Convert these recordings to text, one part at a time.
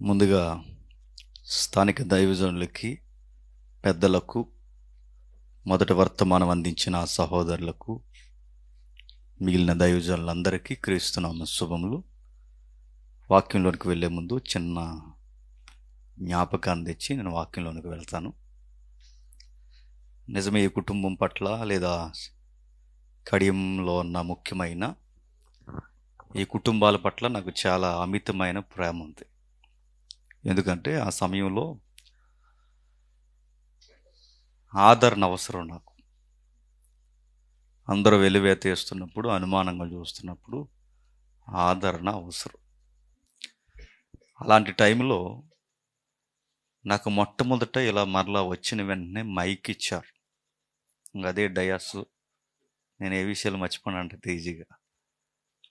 ముందుగా స్థానిక దైవజనులకి, పెద్దలకు, మొదట వర్తమానం అందించిన ఆ సహోదరులకు, మిగిలిన దైవజనులందరికీ క్రీస్తునామ శుభములు. వాక్యంలోనికి వెళ్ళే ముందు చిన్న జ్ఞాపకాన్ని తెచ్చి నేను వాక్యంలోనికి వెళ్తాను. నిజమే, ఈ కుటుంబం పట్ల లేదా కడియంలో ఉన్న ముఖ్యమైన ఈ కుటుంబాల పట్ల నాకు చాలా అమితమైన ప్రేమ ఉంది. ఎందుకంటే ఆ సమయంలో ఆదరణ అవసరం నాకు. అందరూ వెలివేతేస్తున్నప్పుడు, అనుమానంగా చూస్తున్నప్పుడు ఆదరణ అవసరం. అలాంటి టైంలో నాకు మొట్టమొదట ఇలా మరలా వచ్చిన వెంటనే మైక్ ఇచ్చారు. అదే డయాస్. నేను ఏ విషయాలు మర్చిపోనంటే ఈజీగా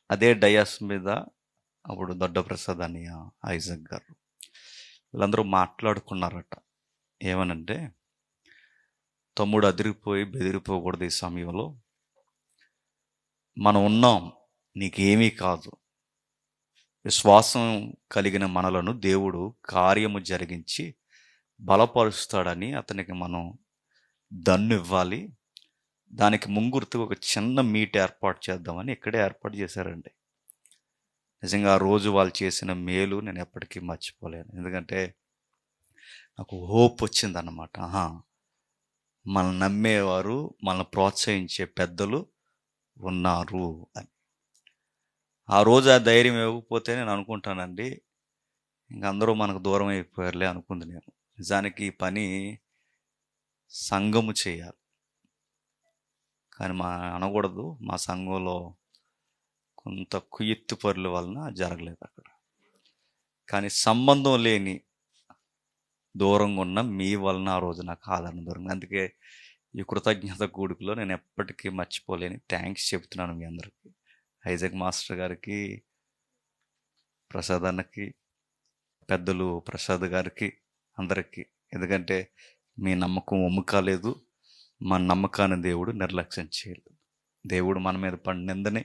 అదే డయాస్ మీద అప్పుడు దొడ్డ ప్రసాద్ అని ఐజక్ గారు వీళ్ళందరూ మాట్లాడుకున్నారట. ఏమనంటే, తమ్ముడు అదిరిపోయి బెదిరిపోకూడదు, ఈ సమయంలో మనం ఉన్నాం, నీకేమీ కాదు, విశ్వాసం కలిగిన మనలను దేవుడు కార్యము జరిగించి బలపరుస్తాడని అతనికి మనం దన్ను ఇవ్వాలి. దానికి ముంగుర్తు ఒక చిన్న మీట్ ఏర్పాటు చేద్దామని ఇక్కడే ఏర్పాటు చేశారండి. నిజంగా ఆ రోజు వాళ్ళు చేసిన మేలు నేను ఎప్పటికీ మర్చిపోలేను. ఎందుకంటే నాకు హోప్ వచ్చిందన్నమాట. మనల్ని నమ్మేవారు, మనల్ని ప్రోత్సహించే పెద్దలు ఉన్నారు అని. ఆ రోజు ఆ ధైర్యం ఇవ్వకపోతే నేను అనుకుంటానండి, ఇంక అందరూ మనకు దూరం అయిపోయారులే అనుకుంది నేను. నిజానికి ఈ పని సంఘము చేయాలి, కానీ అనకూడదు, మా సంఘంలో కొంత కుయుక్తి పరుల వలన జరగలేదు అక్కడ. కానీ సంబంధం లేని దూరంగా ఉన్న మీ వలన ఆ రోజు నాకు ఆదరణ దొరికింది. అందుకే ఈ కృతజ్ఞత కూడుకులో నేను ఎప్పటికీ మర్చిపోలేని థ్యాంక్స్ చెప్తున్నాను మీ అందరికీ. ఐజక్ మాస్టర్ గారికి, ప్రసాద్ అన్నకి, పెద్దలు ప్రసాద్ గారికి, అందరికీ. ఎందుకంటే మీ నమ్మకం ఒమ్ముకాలేదు, మన నమ్మకాన్ని దేవుడు నిర్లక్ష్యం చేయలేదు. దేవుడు మన మీద పడిన నిందని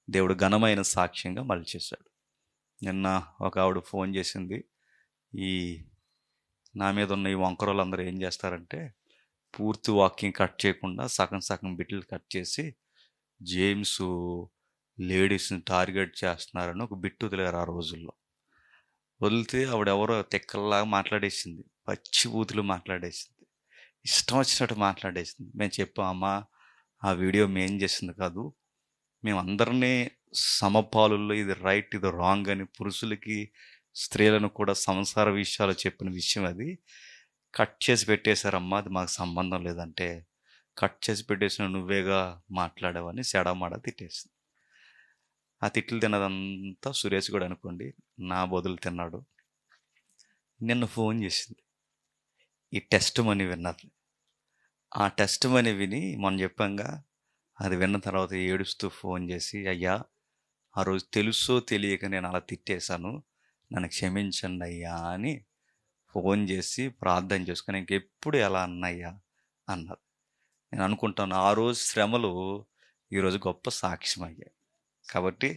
దేవుడు ఘనమైన సాక్ష్యంగా మలిచేశాడు. నిన్న ఒక ఆవిడ ఫోన్ చేసింది, ఈ నా మీద ఉన్న ఈ వంకరోళ్ళందరూ ఏం చేస్తారంటే పూర్తి వాకింగ్ కట్ చేయకుండా సగం సగం బిట్లు కట్ చేసి జేమ్స్ లేడీస్ని టార్గెట్ చేస్తున్నారని ఒక బిట్టు వదిలేరు. ఆ రోజుల్లో వదిలితే ఆవిడెవరో తెక్కల్లాగా మాట్లాడేసింది, పచ్చి బూతులు మాట్లాడేసింది, ఇష్టం వచ్చినట్టు మాట్లాడేసింది. మేము చెప్పాం, అమ్మా ఆ వీడియో మేం చేసింది కాదు, మేము అందరినీ సమపాలుల్లో ఇది రైట్ ఇది రాంగ్ అని పురుషులకి స్త్రీలను కూడా సంసార విషయాలు చెప్పిన విషయం అది కట్ చేసి పెట్టేశారమ్మా, అది మాకు సంబంధం లేదంటే, కట్ చేసి పెట్టేసిన నువ్వేగా మాట్లాడావని సెడామాడ తిట్టేసింది. ఆ తిట్లు తిన్నదంతా సురేష్ కూడా అనుకోండి, నా బదులు తిన్నాడు. నిన్న ఫోన్ చేసింది, ఈ టెస్ట్ మనీ విన్నది. ఆ టెస్ట్ మనీ విని మొన్న చెప్పంగా, అది విన్న తర్వాత ఏడుస్తూ ఫోన్ చేసి, అయ్యా ఆ రోజు తెలుసో తెలియక నేను అలా తిట్టేశాను, నన్ను క్షమించండి అయ్యా అని ఫోన్ చేసి ప్రార్థన చేసుకుని ఇంకెప్పుడు ఎలా అన్నయ్యా అన్నది. నేను అనుకుంటాను, ఆ రోజు శ్రమలు ఈరోజు గొప్ప సాక్ష్యం అయ్యాయి. కాబట్టి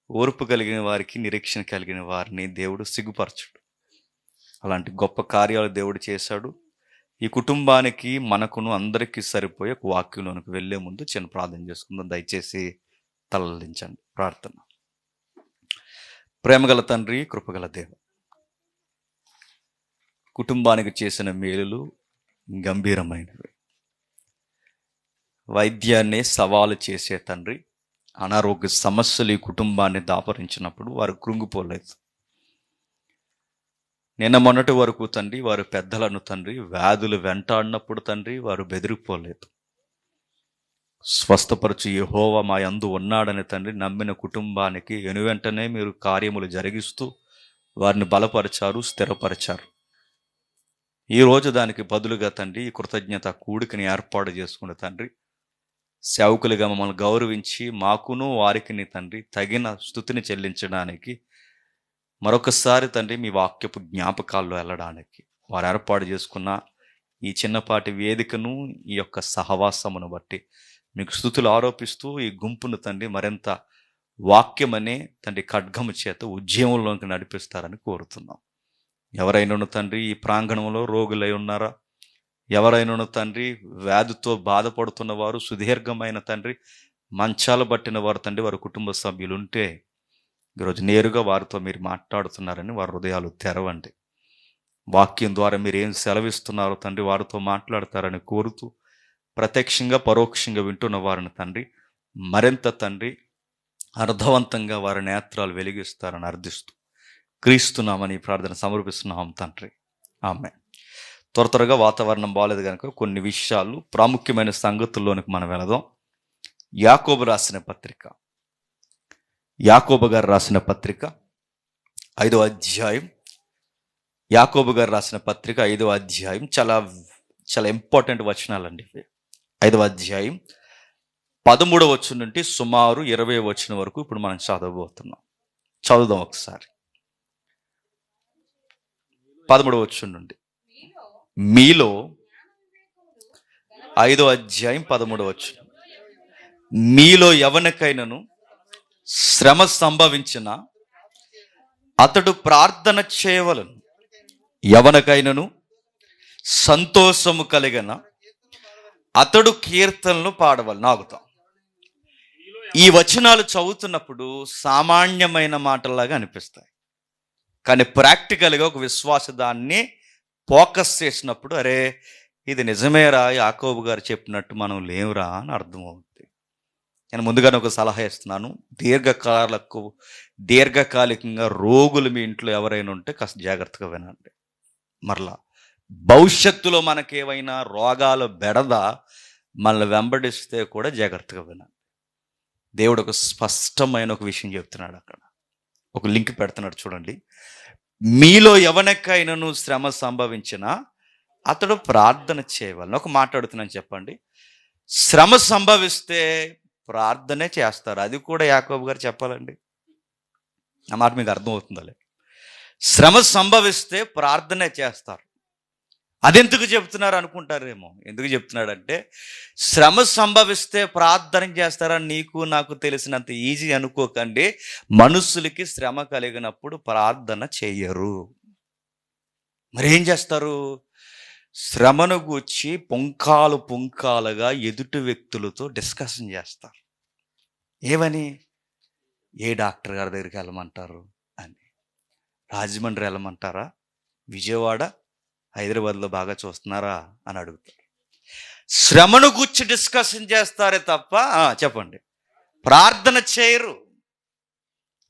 ఓర్పు కలిగిన వారికి, నిరీక్షణ కలిగిన వారిని దేవుడు సిగ్గుపరచడు. అలాంటి గొప్ప కార్యాలు దేవుడు చేశాడు. ఈ కుటుంబానికి మనకును అందరికీ సరిపోయే ఒక వాక్యంలోనికి వెళ్ళే ముందు చిన్న ప్రార్థన చేసుకుందాం. దయచేసి తలదించండి. ప్రార్థన. ప్రేమగల తండ్రి, కృపగల దేవ, కుటుంబానికి చేసిన మేలులు గంభీరమైనవి. వైద్యాన్ని సవాలు చేసే తండ్రి, అనారోగ్య సమస్యలు ఈ కుటుంబాన్ని దాపరించినప్పుడు వారు కృంగిపోలేదు. నిన్న మొన్నటి వరకు తండ్రి వారు పెద్దలను తండ్రి వ్యాధులు వెంటాడినప్పుడు తండ్రి వారు బెదిరిపోలేదు. స్వస్థపరచు యెహోవా మా యందు ఉన్నాడని తండ్రి నమ్మిన కుటుంబానికి వెనువెంటనే మీరు కార్యములు జరిగిస్తూ వారిని బలపరిచారు, స్థిరపరిచారు. ఈరోజు దానికి బదులుగా తండ్రి ఈ కృతజ్ఞత కూడికని ఏర్పాటు చేసుకున్న తండ్రి, సేవకులుగా మమ్మల్ని గౌరవించి మాకును వారికి తండ్రి తగిన స్తుతిని చెల్లించడానికి మరొకసారి తండ్రి మీ వాక్యపు జ్ఞాపకాల్లో వెళ్ళడానికి వారు ఏర్పాటు చేసుకున్న ఈ చిన్నపాటి వేదికను, ఈ యొక్క సహవాసమును బట్టి మీకు స్తుతులు ఆరోపిస్తూ ఈ గుంపును తండ్రి మరింత వాక్యమనే తండ్రి ఖడ్గము చేత ఉద్యమంలోకి నడిపిస్తారని కోరుతున్నాం. ఎవరైనాను తండ్రి ఈ ప్రాంగణంలో రోగులై ఉన్నారా? ఎవరైనాను తండ్రి వ్యాధితో బాధపడుతున్న వారు, సుదీర్ఘమైన తండ్రి మంచాలు పట్టిన వారు తండ్రి, వారి కుటుంబ సభ్యులు ఉంటే ఈరోజు నేరుగా వారితో మీరు మాట్లాడుతున్నారని వారి హృదయాలు తెరవండి. వాక్యం ద్వారా మీరు ఏం సెలవిస్తున్నారో తండ్రి వారితో మాట్లాడతారని కోరుతూ, ప్రత్యక్షంగా పరోక్షంగా వింటున్న వారిని తండ్రి మరింత తండ్రి అర్థవంతంగా వారి నేత్రాలు వెలిగిస్తారని అర్థిస్తూ క్రీస్తున్నామని ప్రార్థన సమర్పిస్తున్నాం తండ్రి. ఆమేన్. త్వరగా వాతావరణం బాగాలేదు కనుక కొన్ని విషయాలు, ప్రాముఖ్యమైన సంగతుల్లోనికి మనం వెళదాం. యాకోబు రాసిన పత్రిక, యాకోబు గారు రాసిన పత్రిక 5వ అధ్యాయం, యాకోబు గారు రాసిన పత్రిక 5వ అధ్యాయం. చాలా చాలా ఇంపార్టెంట్ వచనాలండి. 5వ అధ్యాయం 13వ వచనం నుండి సుమారు 20వ వచనం వరకు ఇప్పుడు మనం చదవబోతున్నాం. చదువుదాం ఒకసారి. 13వ వచనం నుండి. మీలో 5వ అధ్యాయం 13వ వచనం. మీలో ఎవరికైనాను శ్రమ సంభవించిన అతడు ప్రార్థన చేయవలను, ఎవరికైనాను సంతోషము కలిగిన అతడు కీర్తనలు పాడవలను. ఆగుతాం. ఈ వచనాలు చదువుతున్నప్పుడు సామాన్యమైన మాటల్లాగా అనిపిస్తాయి, కానీ ప్రాక్టికల్గా ఒక విశ్వాస దాన్ని ఫోకస్ చేసినప్పుడు అరే ఇది నిజమేరా, యాకోబు గారు చెప్పినట్టు మనం లేవురా అని అర్థమవుతుంది. నేను ముందుగానే ఒక సలహా ఇస్తున్నాను. దీర్ఘకాలికంగా రోగులు మీ ఇంట్లో ఎవరైనా ఉంటే కాస్త జాగ్రత్తగా వినండి. మరలా భవిష్యత్తులో మనకేమైనా రోగాలు బెడద మనల్ని వెంబడిస్తే కూడా జాగ్రత్తగా వినండి. దేవుడు ఒక స్పష్టమైన ఒక విషయం చెప్తున్నాడు. అక్కడ ఒక లింక్ పెడుతున్నాడు చూడండి. మీలో ఎవరికైనాను శ్రమ సంభవించినా అతడు ప్రార్థన చేయవాలని ఒక మాట్లాడుతున్నాను. చెప్పండి, శ్రమ సంభవిస్తే ప్రార్థనే చేస్తారు. అది కూడా యాకోబు గారు చెప్పాలండి. ఆ మాట మీకు అర్థమవుతుందా? శ్రమ సంభవిస్తే ప్రార్థనే చేస్తారు. అదెందుకు చెప్తున్నారు అనుకుంటారేమో. ఎందుకు చెప్తున్నాడంటే, శ్రమ సంభవిస్తే ప్రార్థన చేస్తారని నీకు నాకు తెలిసినంత ఈజీ అనుకోకండి. మనుషులకి శ్రమ కలిగినప్పుడు ప్రార్థన చెయ్యరు. మరి ఏం చేస్తారు? శ్రమను గూర్చి పుంకాలుగా ఎదుటి వ్యక్తులతో డిస్కషన్ చేస్తారు. ఏమని? ఏ డాక్టర్ గారి దగ్గరికి వెళ్ళమంటారు అని, రాజమండ్రి వెళ్ళమంటారా, విజయవాడ హైదరాబాద్లో బాగా చూస్తున్నారా అని అడుగుతారు. శ్రమను గురించి డిస్కషన్ చేస్తారే తప్ప చెప్పండి ప్రార్థన చేయరు.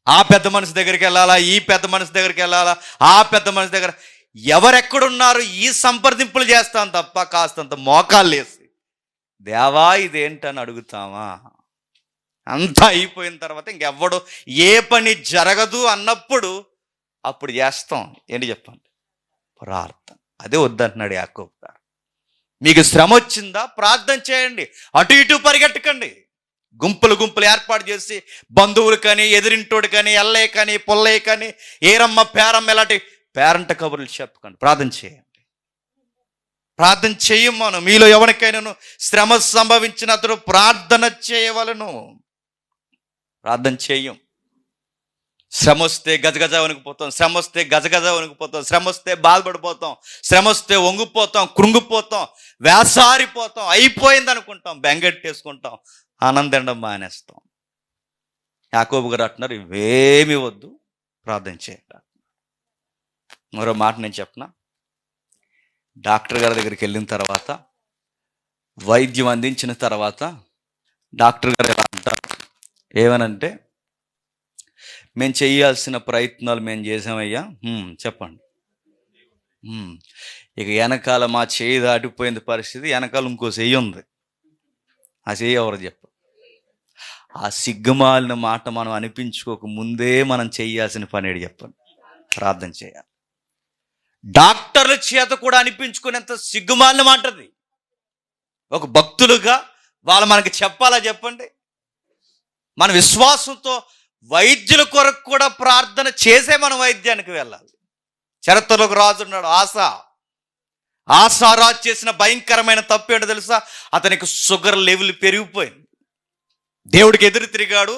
ఆ పెద్ద మనిషి దగ్గరికి వెళ్ళాలా, ఈ పెద్ద మనిషి దగ్గరికి వెళ్ళాలా, ఆ పెద్ద మనిషి దగ్గర ఎవరెక్కడున్నారు ఈ సంప్రదింపులు చేస్తాం తప్ప కాస్తంత మోకాళ్ళు వేసి దేవా ఇదేంటని అడుగుతామా? అంతా అయిపోయిన తర్వాత ఇంకెవ్వడు ఏ పని జరగదు అన్నప్పుడు అప్పుడు చేస్తాం. ఏంటి చెప్పండి? ప్రార్థన. అదే వద్దంటున్నాడు యాకోబు గారు. మీకు శ్రమ వచ్చిందా ప్రార్థన చేయండి, అటు ఇటు పరిగెట్టకండి. గుంపులు ఏర్పాటు చేసి బంధువులు కానీ, ఎదిరింటోడు కానీ, ఎల్లయ్య కానీ, పొల్లయ్య కానీ, ఏరమ్మ పేరమ్మ ఇలాంటి పేరంట కబుర్లు చెప్పకండి. ప్రార్థన చేయండి. ప్రార్థన చెయ్యం. మనం మీలో ఎవరికైనాను శ్రమ సంభవించిన అతడు ప్రార్థన చేయవలను. ప్రార్థన చెయ్యం. శ్రమ వస్తే గజగజ వణికిపోతాం, శ్రమ వస్తే గజగజ వణికిపోతాం, శ్రమ వస్తే బాధపడిపోతాం, శ్రమ వస్తే వంగిపోతాం, కృంగిపోతాం, వేసారిపోతాం, అయిపోయింది అనుకుంటాం, బెంగెట్టేసుకుంటాం, ఆనందండం మానేస్తాం. యాకోబు గారు అంటున్నారు ఇవేమి వద్దు, ప్రార్థన చేయండి. మరో మాట నేను చెప్పనా, డాక్టర్ గారి దగ్గరికి వెళ్ళిన తర్వాత, వైద్యం అందించిన తర్వాత డాక్టర్ గారు ఎలా అంటారు? ఏమనంటే, మేము చేయాల్సిన ప్రయత్నాలు మేము చేసామయ్యా, చెప్పండి. ఇక వెనకాల మా చేయి దాటిపోయింది పరిస్థితి, వెనకాల ఇంకో చెయ్యి ఉంది. ఆ చెయ్యి ఎవరు చెప్ప? ఆ సిగ్గుమాలిన మాట మనం అనిపించుకోక ముందే మనం చేయాల్సిన పని ఏడు చెప్పండి? ప్రార్థన చేయాలి. డాక్టర్ల చేత కూడా అనిపించుకునేంత సిగ్గుమాలిన మాట అది. ఒక భక్తులుగా వాళ్ళు మనకి చెప్పాలా చెప్పండి? మన విశ్వాసంతో వైద్యుల కొరకు కూడా ప్రార్థన చేసే మనం వైద్యానికి వెళ్ళాలి. చరిత్రలోకి రాజు ఉన్నాడు ఆసారాజు చేసిన భయంకరమైన తప్పు ఏంటో తెలుసా? అతనికి షుగర్ లెవెల్ పెరిగిపోయింది. దేవుడికి ఎదురు తిరిగాడు,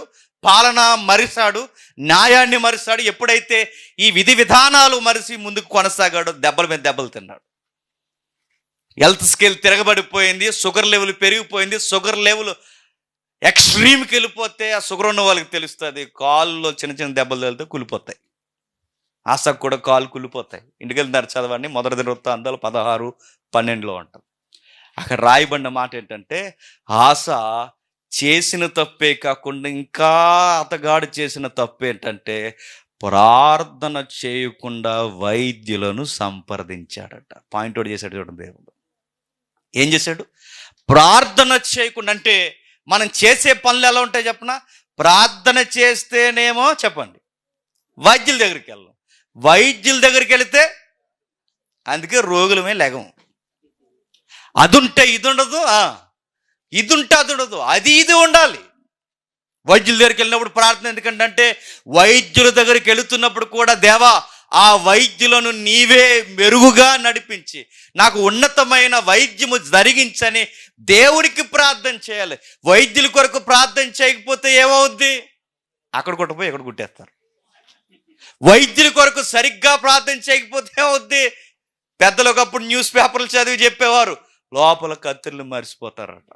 పాలన మరిశాడు, న్యాయాన్ని మరిశాడు. ఎప్పుడైతే ఈ విధి విధానాలు మరిసి ముందుకు కొనసాగాడో దెబ్బల మీద దెబ్బలు తిన్నాడు. హెల్త్ స్కేల్ తిరగబడిపోయింది, షుగర్ లెవెల్ పెరిగిపోయింది. షుగర్ లెవెల్ ఎక్స్ట్రీమ్కి వెళ్ళిపోతే ఆ షుగర్ ఉన్న వాళ్ళకి తెలుస్తుంది, కాళ్ళలో చిన్న చిన్న దెబ్బలు తగిలితే కూలిపోతాయి. ఆశకు కూడా కాళ్ళు కూలిపోతాయి. ఇంటికి వెళ్తున్నారు చదవండి, మొదటి దినవృత్తాంతాలు 16:12 ఉంటుంది. అక్కడ రాయబడిన మాట ఏంటంటే, ఆశ చేసిన తప్పే కాకుండా ఇంకా అతగాడు చేసిన తప్పు ఏంటంటే ప్రార్థన చేయకుండా వైద్యులను సంప్రదించాడట. పాయింట్ అవుట్ చేశాడు చూడండి దేవుడు. ఏం చేశాడు? ప్రార్థన చేయకుండా. అంటే మనం చేసే పనులు ఎలా ఉంటాయి చెప్పనా? ప్రార్థన చేస్తేనేమో చెప్పండి వైద్యుల దగ్గరికి వెళ్ళాం, వైద్యుల దగ్గరికి వెళితే అందుకే రోగులమే లెగం. అది ఉంటే ఇది ఉండదు, ఇది ఉంటే అది ఉండదు, అది ఇది ఉండాలి. వైద్యుల దగ్గరికి వెళ్ళినప్పుడు ప్రార్థన ఎందుకంటే వైద్యుల దగ్గరికి వెళుతున్నప్పుడు కూడా దేవా ఆ వైద్యులను నీవే మెరుగుగా నడిపించి నాకు ఉన్నతమైన వైద్యము జరిగించని దేవుడికి ప్రార్థన చేయాలి. వైద్యుల కొరకు ప్రార్థన చేయకపోతే ఏమవుద్ది? అక్కడ కొట్టపోయి ఎక్కడ కుట్టేస్తారు. వైద్యుల కొరకు సరిగ్గా ప్రార్థన చేయకపోతే ఏమవుద్ది? పెద్దలు ఒకప్పుడు న్యూస్ పేపర్లు చదివి చెప్పేవారు, లోపల కత్తులు మరిసిపోతారట.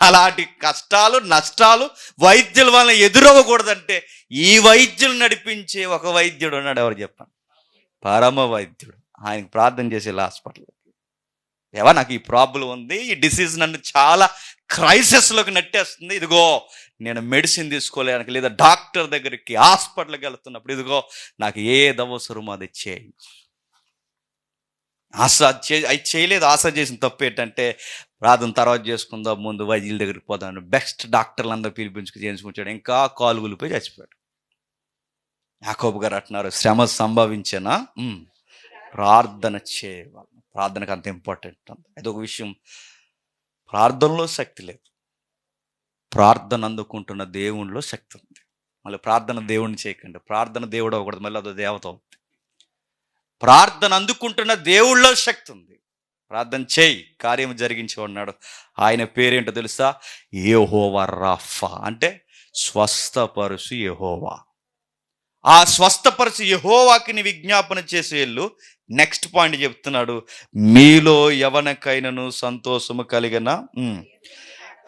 అలాంటి కష్టాలు నష్టాలు వైద్యుల వలన ఎదురవ్వకూడదంటే ఈ వైద్యులు నడిపించే ఒక వైద్యుడు ఉన్నాడు. ఎవరు చెప్పండి? పరమ వైద్యుడు. ఆయనకు ప్రార్థన చేసే హాస్పిటల్కి, ఏవా నాకు ఈ ప్రాబ్లం ఉంది, ఈ డిసీజ్ నన్ను చాలా క్రైసిస్లోకి నెట్టేస్తుంది, ఇదిగో నేను మెడిసిన్ తీసుకోలేడానికి లేదా డాక్టర్ దగ్గరికి హాస్పిటల్కి వెళ్తున్నప్పుడు ఇదిగో నాకు ఏది అవసరమో అది చేయి. అది చేయలేదు. ఆశ చేసిన తప్పు ఏంటంటే ప్రార్థన తర్వాత చేసుకుందాం, ముందు వైద్యుల దగ్గరికి పోదాం, బెస్ట్ డాక్టర్లు అందరూ పిలిపించుకు చేయించుకుంటాడు. ఇంకా కాలు కూలిపోయి చచ్చిపోయాడు. యాకోబు గారు అంటున్నారు, శ్రమ సంభవించినా ప్రార్థన చేయవాలి. ప్రార్థనకు అంత ఇంపార్టెంట్. అదొక విషయం. ప్రార్థనలో శక్తి లేదు, ప్రార్థన అందుకుంటున్న దేవునిలో శక్తి ఉంది. మళ్ళీ ప్రార్థన దేవుణ్ణి చేయకండి, ప్రార్థన దేవుడు అవ్వకూడదు, మళ్ళీ అదో దేవత అవుతుంది. ప్రార్థన అందుకుంటున్న దేవుళ్ళో శక్తి ఉంది. ప్రార్థన చేయి, కార్యం జరిగించి ఉన్నాడు. ఆయన పేరేంటో తెలుసా? యెహోవా రాఫా, అంటే స్వస్థపరుసు యెహోవా. ఆ స్వస్థపరుసు యెహోవాకి నీ విజ్ఞాపన చేసేళ్ళు. నెక్స్ట్ పాయింట్ చెప్తున్నాడు, మీలో ఎవరికైనాను సంతోషము కలిగిన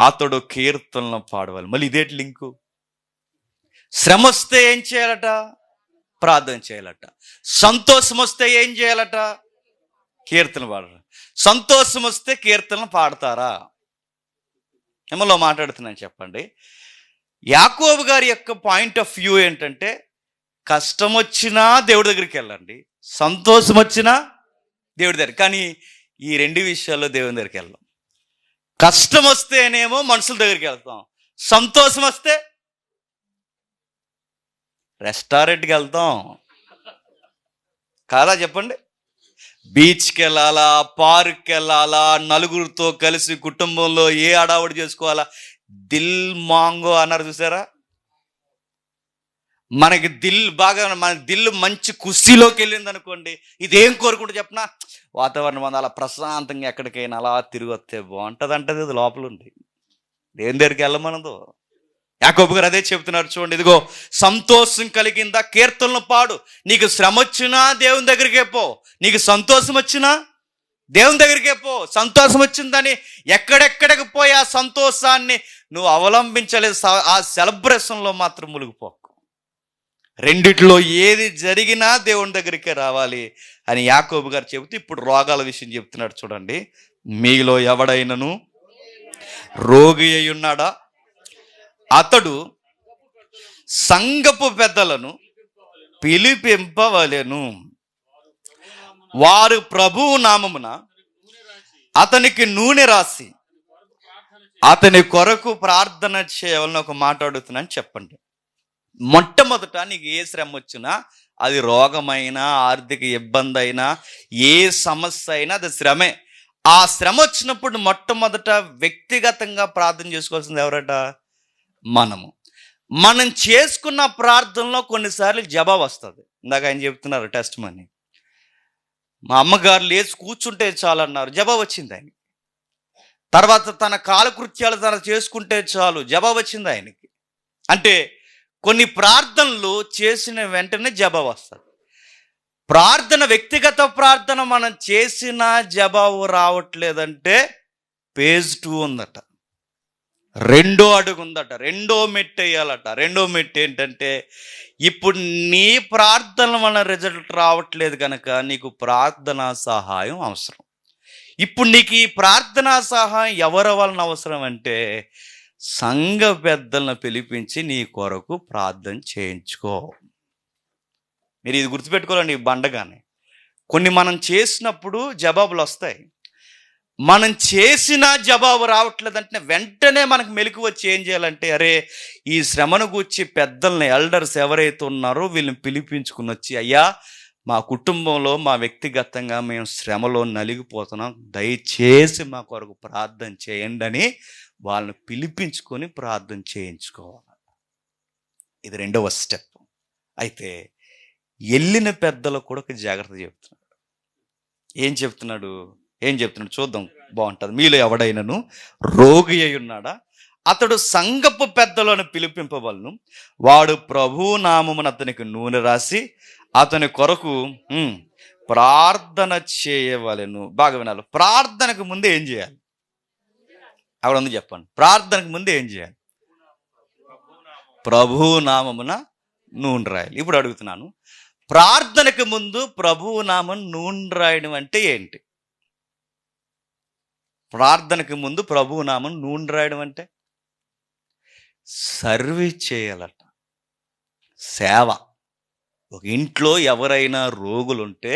అతడు కీర్తనలు పాడవాలి. మళ్ళీ ఇదేంటి లింకు? శ్రమ వస్తే ఏం చేయాలట? ప్రార్థన చేయాలట. సంతోషం వస్తే ఏం చేయాలట? కీర్తన పాడాలి. సంతోషం వస్తే కీర్తనలు పాడతారా? ఏమలో మాట్లాడుతున్నాను చెప్పండి. యాకోబు గారి యొక్క పాయింట్ ఆఫ్ వ్యూ ఏంటంటే, కష్టం వచ్చినా దేవుడి దగ్గరికి వెళ్ళండి, సంతోషం వచ్చినా దేవుడి దగ్గర. కానీ ఈ రెండు విషయాల్లో దేవుని దగ్గరికి వెళ్ళాం. కష్టం వస్తేనేమో మనుషుల దగ్గరికి వెళ్తాం, సంతోషం వస్తే రెస్టారెంట్కి వెళ్తాం కాదా చెప్పండి? బీచ్కి వెళ్ళాలా, పార్క్కి వెళ్ళాలా, నలుగురితో కలిసి కుటుంబంలో ఏ అడావుడి చేసుకోవాలా, దిల్ మాంగో అన్నారు చూసారా? మనకి మన దిల్ మంచి కుస్తీలోకి వెళ్ళింది అనుకోండి, ఇదేం కోరుకుంటూ చెప్పనా, వాతావరణం అంతా అలా ప్రశాంతంగా ఎక్కడికైనా అలా తిరిగి వస్తే బాగుంటుంది అంటది. అది లోపల ఉంది, దేని దగ్గరికి వెళ్ళమనదు. యాకోబు గారు అదే చెప్తున్నారు చూడండి. ఇదిగో సంతోషం కలిగిందా కీర్తనలు పాడు. నీకు శ్రమ వచ్చినా దేవుని దగ్గరికే పో, నీకు సంతోషం వచ్చినా దేవుని దగ్గరికే పో. సంతోషం వచ్చిందని ఎక్కడెక్కడికి పోయి ఆ సంతోషాన్ని నువ్వు అవలంబించలేదు. ఆ సెలబ్రేషన్లో మాత్రం మునిగిపోకు. రెండిట్లో ఏది జరిగినా దేవుని దగ్గరికే రావాలి అని యాకోబు గారు చెబుతూ ఇప్పుడు రోగాల విషయం చెప్తున్నాడు చూడండి. మీలో ఎవడైనను రోగి అయి ఉన్నాడా? అతడు సంఘపు పెద్దలను పిలిపింపవలెను, వారు ప్రభువు నామమున అతనికి నూనె రాసి అతని కొరకు ప్రార్థన చేయవాలని ఒక మాట అడుగుతున్నాను చెప్పండి. మొట్టమొదట నీకు ఏ శ్రమ వచ్చినా, అది రోగమైనా ఆర్థిక ఇబ్బంది అయినా ఏ సమస్య అయినా అది శ్రమే. ఆ శ్రమ వచ్చినప్పుడు మొట్టమొదట వ్యక్తిగతంగా ప్రార్థన చేసుకోవాల్సింది ఎవరట? మనం చేసుకున్న ప్రార్థనలో కొన్నిసార్లు జవాబు వస్తుంది. ఇందాక ఆయన చెప్తున్నారు టెస్ట్ మనీ, మా అమ్మగారు లేచి కూర్చుంటే చాలు అన్నారు, జవాబు వచ్చింది ఆయనకి. తర్వాత తన కాలకృత్యాలు తన చేసుకుంటే చాలు, జవాబు వచ్చింది ఆయనకి. అంటే కొన్ని ప్రార్థనలు చేసిన వెంటనే జవాబు వస్తుంది. ప్రార్థన, వ్యక్తిగత ప్రార్థన మనం చేసిన జవాబు రావట్లేదంటే పేజ్ 2 ఉందట, రెండో అడుగు ఉందట, రెండో మెట్టు వేయాలట. రెండో మెట్టు ఏంటంటే, ఇప్పుడు నీ ప్రార్థన వలన రిజల్ట్ రావట్లేదు కనుక నీకు ప్రార్థనా సహాయం అవసరం. ఇప్పుడు నీకు ఈ ప్రార్థనా సహాయం ఎవరి వలన అవసరం అంటే, సంఘ పెద్దలను పిలిపించి నీ కొరకు ప్రార్థన చేయించుకో. మీరు ఇది గుర్తుపెట్టుకోవాలండి. బండగానే కొన్ని మనం చేసినప్పుడు జవాబులు వస్తాయి. మనం చేసిన జవాబు రావట్లేదంటే వెంటనే మనకు మెలకు వచ్చి ఏం చేయాలంటే, అరే ఈ శ్రమను గూర్చి పెద్దల్ని, ఎల్డర్స్ ఎవరైతే ఉన్నారో వీళ్ళని పిలిపించుకుని వచ్చి, అయ్యా మా కుటుంబంలో, మా వ్యక్తిగతంగా మేము శ్రమలో నలిగిపోతున్నాం, దయచేసి మా కొరకు ప్రార్థన చేయండి అని వాళ్ళని పిలిపించుకొని ప్రార్థన చేయించుకోవాలి. ఇది రెండవ స్టెప్. అయితే వెళ్ళిన పెద్దలకు కూడా ఒక జాగ్రత్త చెప్తున్నాడు. ఏం చెప్తున్నాడు చూద్దాం, బాగుంటుంది. మీలో ఎవడైనను రోగి అయి ఉన్నాడా, అతడు సంఘపు పెద్దలను పిలిపింపవలను, వాడు ప్రభువు నామమున అతనికి నూనె రాసి అతని కొరకు ప్రార్థన చేయవలెను. బాగా వినాలి. ప్రార్థనకు ముందు ఏం చేయాలి? అక్కడ ఉంది, చెప్పండి. ప్రార్థనకు ముందు ఏం చేయాలి? ప్రభువు నామమున నూనె రాయాలి. ఇప్పుడు అడుగుతున్నాను, ప్రార్థనకు ముందు ప్రభువు నామం నూనె రాయడం అంటే ఏంటి? ప్రార్థనకు ముందు ప్రభువు నామం నూనె రాయడం అంటే సర్వీస్ చేయాలట, సేవ. ఒక ఇంట్లో ఎవరైనా రోగులుంటే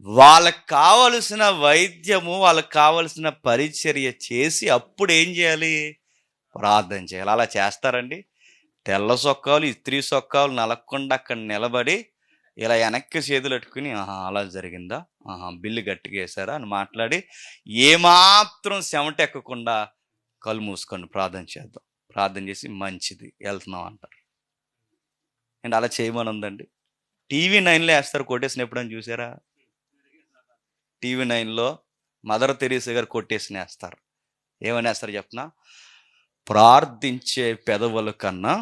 వాళ్ళకి కావలసిన వైద్యము, వాళ్ళకి కావలసిన పరిచర్య చేసి అప్పుడు ఏం చేయాలి? ప్రార్థన చేయాలి. అలా చేస్తారండి? తెల్ల సొక్కాలు, ఇస్త్రీ సొక్కాలు నలగకుండా అక్కడ నిలబడి ఇలా వెనక్కి చేతులు పెట్టుకుని, అలా జరిగిందా, బిల్లు గట్టిగా వేసారా అని మాట్లాడి ఏమాత్రం చెమటెక్కకుండా కళ్ళు మూసుకొని ప్రార్థన చేద్దాం, ప్రార్థన చేసి మంచిది వెళ్తున్నాం అంటారు. అండ్ అలా చేయమని ఉందండి. టీవీ 9లో వేస్తారు కొటేషన్, ఎప్పుడని చూసారా? టీవీ 9లో మదర్ తెరీసా గారు కొటేషన్ వేస్తారు. ఏమని వేస్తారు చెప్పనా? ప్రార్థించే పెదవుల కన్నా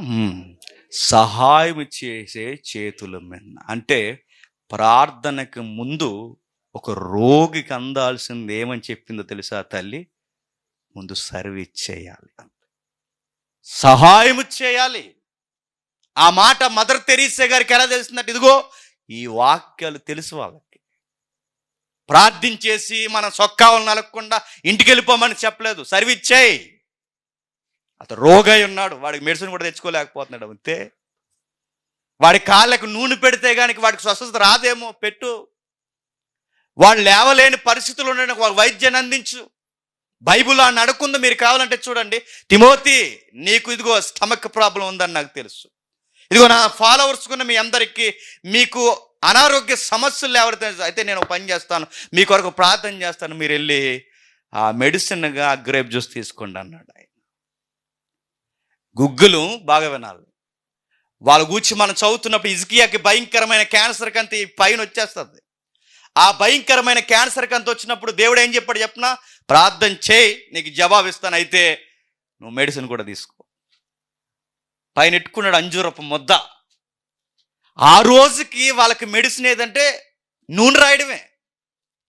సహాయం చేసే చేతుల మిన్న. అంటే ప్రార్థనకు ముందు ఒక రోగికి అందాల్సింది ఏమని చెప్పిందో తెలుసా తల్లి? ముందు సర్వీస్ చేయాలి, సహాయం చేయాలి. ఆ మాట మదర్ తెరీసా గారికి ఎలా తెలిసిందంటే, ఇదిగో ఈ వాక్యాలు తెలుసు వాళ్ళకి. ప్రార్థించేసి మన సొక్కాలను నలగకుండా ఇంటికి వెళ్ళిపోమని చెప్పలేదు, సర్వీస్ చేయి. అతను రోగై ఉన్నాడు, వాడికి మెడిసిన్ కూడా తెచ్చుకోలేకపోతున్నాడు, అంతే. వాడి కాళ్ళకు నూనె పెడితే కానీ వాడికి స్వస్థత రాదేమో, పెట్టు. వాడు లేవలేని పరిస్థితులు ఉండడానికి వాడు వైద్యాన్ని అందించు. బైబుల్ అని అడుక్కుందో మీరు కావాలంటే చూడండి. తిమోతి, నీకు ఇదిగో స్టమక్ ప్రాబ్లం ఉందని నాకు తెలుసు, ఇదిగో నా ఫాలోవర్స్ కున్న మీ అందరికీ మీకు అనారోగ్య సమస్యలు ఎవరైతే అయితే నేను పని చేస్తాను, మీ కొరకు ప్రార్థన చేస్తాను, మీరు వెళ్ళి ఆ మెడిసిన్గా గ్రేప్ జ్యూస్ తీసుకోండి అన్నాడు ఆయన. గుగ్గులు బాగా వినాలి. వాళ్ళ గూర్చి మనం చదువుతున్నప్పుడు హిజ్కియాకి భయంకరమైన క్యాన్సర్ కంత పైన వచ్చేస్తుంది. ఆ భయంకరమైన క్యాన్సర్ కంత వచ్చినప్పుడు దేవుడు ఏం చెప్పాడు చెప్పనా? ప్రార్థన చేయి, నీకు జవాబు ఇస్తాను, అయితే నువ్వు మెడిసిన్ కూడా తీసుకో. పైన ఎట్టుకున్నాడు అంజూరపు ముద్ద. ఆ రోజుకి వాళ్ళకి మెడిసిన్ ఏదంటే నూనె రాయడమే.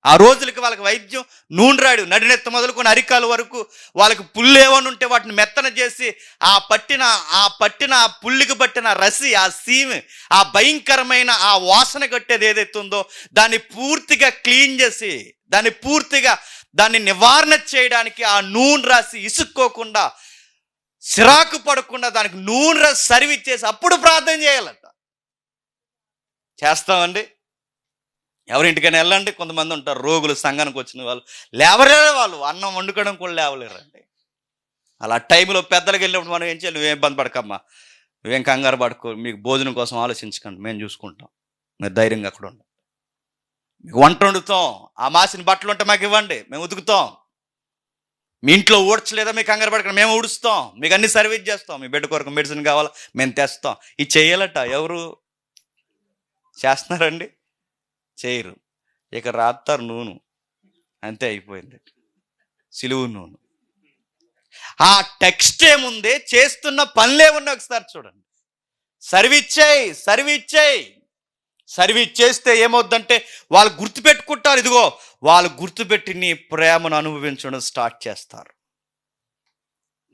ఆ రోజులకి వాళ్ళకి వైద్యం నూనె రాయడం. నడినెత్త మొదలుకొని అరికాల వరకు వాళ్ళకి పుల్లు ఏమని ఉంటే వాటిని మెత్తన చేసి ఆ పట్టిన పుల్లికి పట్టిన రసి, ఆ సీమ్, ఆ భయంకరమైన ఆ వాసన కట్టేది ఏదైతే ఉందో దాన్ని పూర్తిగా క్లీన్ చేసి దాన్ని నివారణ చేయడానికి ఆ నూనె రాసి ఇసుక్కోకుండా, సిరాకు పడకుండా దానికి నూనె రాసి సర్వీస్ చేసి అప్పుడు ప్రార్థన చేయాలట. చేస్తామండి? ఎవరింటికైనా వెళ్ళండి, కొంతమంది ఉంటారు రోగులు, సంఘానికి వచ్చిన వాళ్ళు లేవరే, వాళ్ళు అన్నం వండుకోవడం కూడా లేవలేరండి. అలా టైంలో పెద్దలకు వెళ్ళినప్పుడు మనం ఏం చేయాలి? నువ్వేం ఇబ్బంది పడకమ్మా, నువ్వేం కంగారు పడుకో, మీకు భోజనం కోసం ఆలోచించకండి, మేము చూసుకుంటాం, మీరు ధైర్యంగా అక్కడ ఉండండి, మీకు వంట వండుతాం, ఆ మాసిన బట్టలు ఉంటే మాకు ఇవ్వండి, మేము ఉతుకుతాం, మీ ఇంట్లో ఊడ్చలేదా మీకు కంగారు పడకండి, మేము ఊడుస్తాం, మీకు అన్ని సర్వీస్ చేస్తాం, మీ బిడ్డ కొరకు మెడిసిన్ కావాలా మేము తెస్తాం. ఇది చేయాలట. ఎవరు చేస్తున్నారండి? చేయరు. ఇక రాస్తారు నూనె, అంతే అయిపోయింది, సిలువు నూనె. ఆ టెక్స్ట్ ఏముంది, చేస్తున్న పనులేమున్నా ఒకసారి చూడండి. సర్వీస్ చేస్తే ఏమవుద్దంటే వాళ్ళు గుర్తుపెట్టుకుంటారు. ఇదిగో వాళ్ళు గుర్తుపెట్టి నీ ప్రేమను అనుభవించడం స్టార్ట్ చేస్తారు.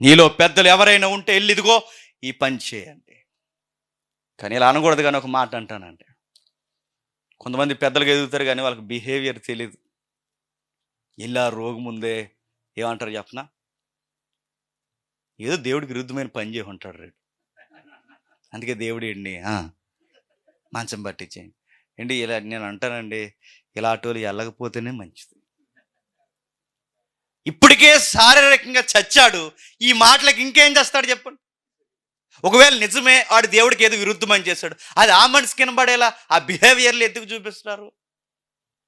నీలో పెద్దలు ఎవరైనా ఉంటే వెళ్ళి ఇదిగో ఈ పని చేయండి. కానీ ఇలా అనకూడదు. కానీ ఒక మాట అంటానండి, కొంతమంది పెద్దలకు ఎదుగుతారు కానీ వాళ్ళకి బిహేవియర్ తెలియదు. ఇలా రోగి ముందే ఏమంటారు చెప్పనా, ఏదో దేవుడికి విరుద్ధమైన పని చేసి ఉంటాడు రేడు, అందుకే దేవుడు ఏంటి మంచం పట్టించేయండి ఏంటి. ఇలా నేను అంటానండి, ఇలాంటి వాళ్ళు వెళ్ళకపోతేనే మంచిది. ఇప్పటికే శారీరకంగా చచ్చాడు, ఈ మాటలకు ఇంకేం చేస్తాడు చెప్పండి. ఒకవేళ నిజమే వాడు దేవుడికి ఏదో విరుద్ధమని చేశాడు, అది ఆ మనిషి కినబడేలా ఆ బిహేవియర్లు ఎందుకు చూపిస్తున్నారు?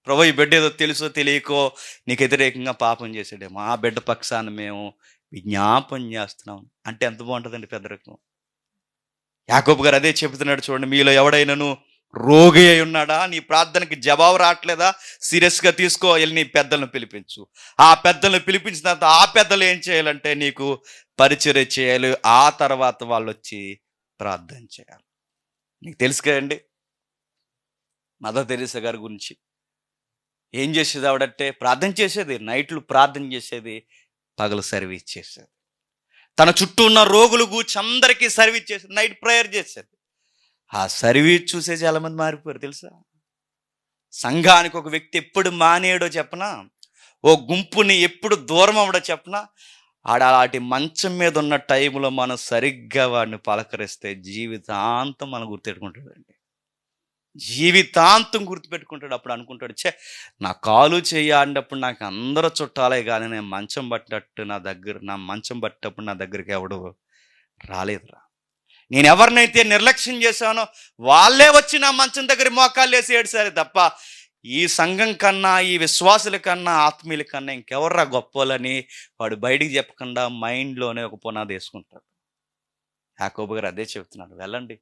ప్రభు ఈ బిడ్డ ఏదో తెలుసో తెలియకో నీకు వ్యతిరేకంగా పాపం చేశాడేమో, ఆ బిడ్డ పక్షాన మేము విజ్ఞాపం చేస్తున్నాం అంటే ఎంత బాగుంటుందండి పెద్దరికం. యాకోబు గారు అదే చెబుతున్నాడు చూడండి, మీలో ఎవడైనాను రోగి అయి ఉన్నాడా, నీ ప్రార్థనకి జవాబు రావట్లేదా, సీరియస్గా తీసుకో, వెళ్ళి నీ పెద్దలను పిలిపించు. ఆ పెద్దలను పిలిపించిన తర్వాత ఆ పెద్దలు ఏం చేయాలంటే నీకు పరిచర్య చేయాలి. ఆ తర్వాత వాళ్ళు వచ్చి ప్రార్థన చేయాలి. నీకు తెలుసు కదండి మదర్ తెరీసా గారి గురించి. ఏం చేసేది ఆవిడంటే ప్రార్థన చేసేది, నైట్లు ప్రార్థన చేసేది, పగలు సర్వీస్ చేసేది. తన చుట్టూ ఉన్న రోగులు కూర్చి అందరికీ సర్వీస్ చేసేది, నైట్ ప్రేయర్ చేసేది. ఆ సర్వీస్ చూసే చాలా మంది మారిపోయారు తెలుసా. సంఘానికి ఒక వ్యక్తి ఎప్పుడు మానేయడో చెప్పనా, ఓ గుంపుని ఎప్పుడు దూరం అవ్వడో చెప్పనా, అలాంటి మంచం మీద ఉన్న టైంలో మనం సరిగ్గా వాడిని పలకరిస్తే జీవితాంతం మనం గుర్తెట్టుకుంటాడండి, జీవితాంతం గుర్తుపెట్టుకుంటాడు. అప్పుడు అనుకుంటాడు, ఛే నా కాలు చేయాడినప్పుడు నాకు అందరూ చుట్టాలే కానీ నేను మంచం పట్టినట్టు నా మంచం పట్టినప్పుడు నా దగ్గరికి ఎవడు రాలేదురా. నేను ఎవరినైతే నిర్లక్ష్యం చేశానో వాళ్ళే వచ్చి నా మంచం దగ్గర మోకాళ్ళు వేసి ఏడ్చారు తప్ప ఈ సంఘం కన్నా, ఈ విశ్వాసుల కన్నా, ఆత్మీయుల కన్నా ఇంకెవర్రా గొప్పలని వాడు బయటికి చెప్పకుండా మైండ్లోనే ఒక పునాది వేసుకుంటాడు. యాకోబు గారు అదే చెబుతున్నాడు, వెళ్ళండి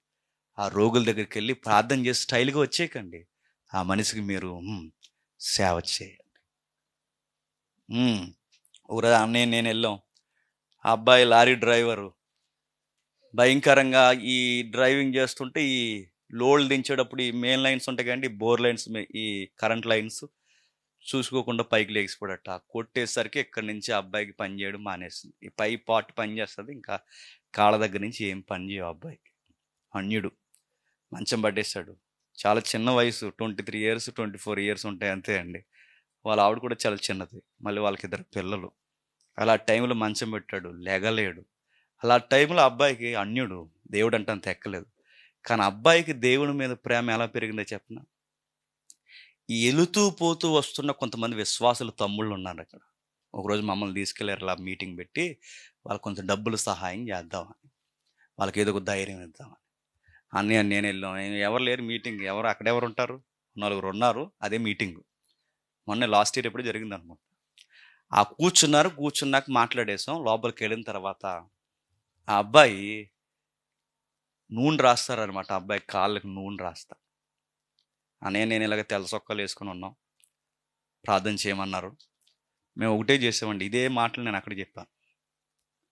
ఆ రోగుల దగ్గరికి వెళ్ళి ప్రార్థన చేసి స్టైల్గా వచ్చేయకండి, ఆ మనిషికి మీరు సేవ చేయండి. ఊరా నేను వెళ్ళాం, ఆ అబ్బాయి లారీ డ్రైవరు భయంకరంగా ఈ డ్రైవింగ్ చేస్తుంటే ఈ లోడ్లు దించేటప్పుడు ఈ మెయిన్ లైన్స్ ఉంటాయి కానీ బోర్ లైన్స్, ఈ కరెంట్ లైన్స్ చూసుకోకుండా పైకి లేచిపోడట. కొట్టేసరికి ఇక్కడి నుంచి అబ్బాయికి పని చేయడం మానేసింది. ఈ పై పార్ట్ పని చేస్తుంది, ఇంకా కాళ్ళ దగ్గర నుంచి ఏం పని చేయవు అబ్బాయికి. అన్యుడు మంచం పట్టేశాడు. చాలా చిన్న వయసు, 23 years 24 years ఉంటాయి అంతే అండి. వాళ్ళ ఆవిడ కూడా చాలా చిన్నది, మళ్ళీ వాళ్ళకి 2 పిల్లలు. అలా టైంలో మంచం పెట్టాడు, లెగలేడు. అలా టైంలో అబ్బాయికి అన్యుడు, దేవుడు అంటే అంత ఎక్కలేదు. కానీ అబ్బాయికి దేవుని మీద ప్రేమ ఎలా పెరిగిందో చెప్పిన, ఈ ఎలుతూ పోతూ వస్తున్న కొంతమంది విశ్వాసులు తమ్ముళ్ళు ఉన్నారు అక్కడ. ఒకరోజు మమ్మల్ని తీసుకెళ్ళారు, అలా మీటింగ్ పెట్టి వాళ్ళకి కొంచెం డబ్బులు సహాయం చేద్దామని, వాళ్ళకి ఏదో ఒక ధైర్యం ఇద్దామని. అన్నయ్య నేను వెళ్ళాం, ఎవరు లేరు మీటింగ్, అక్కడెవరు ఉంటారు, 4 ఉన్నారు, అదే మీటింగ్. మొన్న లాస్ట్ ఇయర్ ఎప్పుడు జరిగింది అనుకుంటా. ఆ కూర్చున్నాక మాట్లాడేసాం. లోపలికి వెళ్ళిన తర్వాత ఆ అబ్బాయి నూనె రాస్తారనమాట, అబ్బాయి కాళ్ళకి నూనె రాస్తారు. నేను ఇలాగ తెల్ల సొక్కలు వేసుకుని ఉన్నాం, ప్రార్థన చేయమన్నారు. మేము ఒకటే చేసామండి, ఇదే మాటలు నేను అక్కడ చెప్పాను.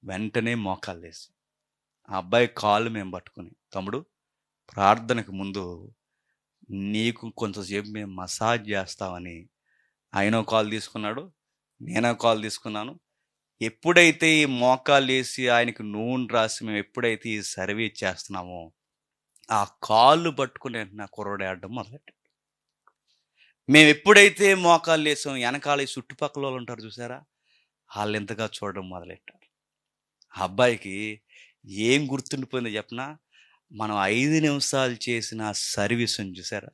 వెంటనే మోకాళ్ళు వేసి ఆ అబ్బాయి కాళ్ళు మేము పట్టుకుని, తమ్ముడు ప్రార్థనకు ముందు నీకు కొంతసేపు మేము మసాజ్ చేస్తామని ఆయనో కాల్ తీసుకున్నాడు, నేనో కాల్ తీసుకున్నాను. ఎప్పుడైతే ఈ మోకాళ్ళు వేసి ఆయనకు నూనె రాసి మేము ఎప్పుడైతే ఈ సర్వీస్ చేస్తున్నామో ఆ కాళ్ళు పట్టుకుని నా కుర్రోడు ఆడడం మొదలెట్టాడు. మేము ఎప్పుడైతే మోకాళ్ళు వేసాం, వెనకాల చుట్టుపక్కల వాళ్ళు ఉంటారు చూసారా, వాళ్ళు ఎంతగా చూడడం మొదలెట్టారు. ఆ అబ్బాయికి ఏం గుర్తుండిపోయిందో చెప్పనా, మనం 5 నిమిషాలు చేసిన ఆ సర్వీస్ని చూసారా,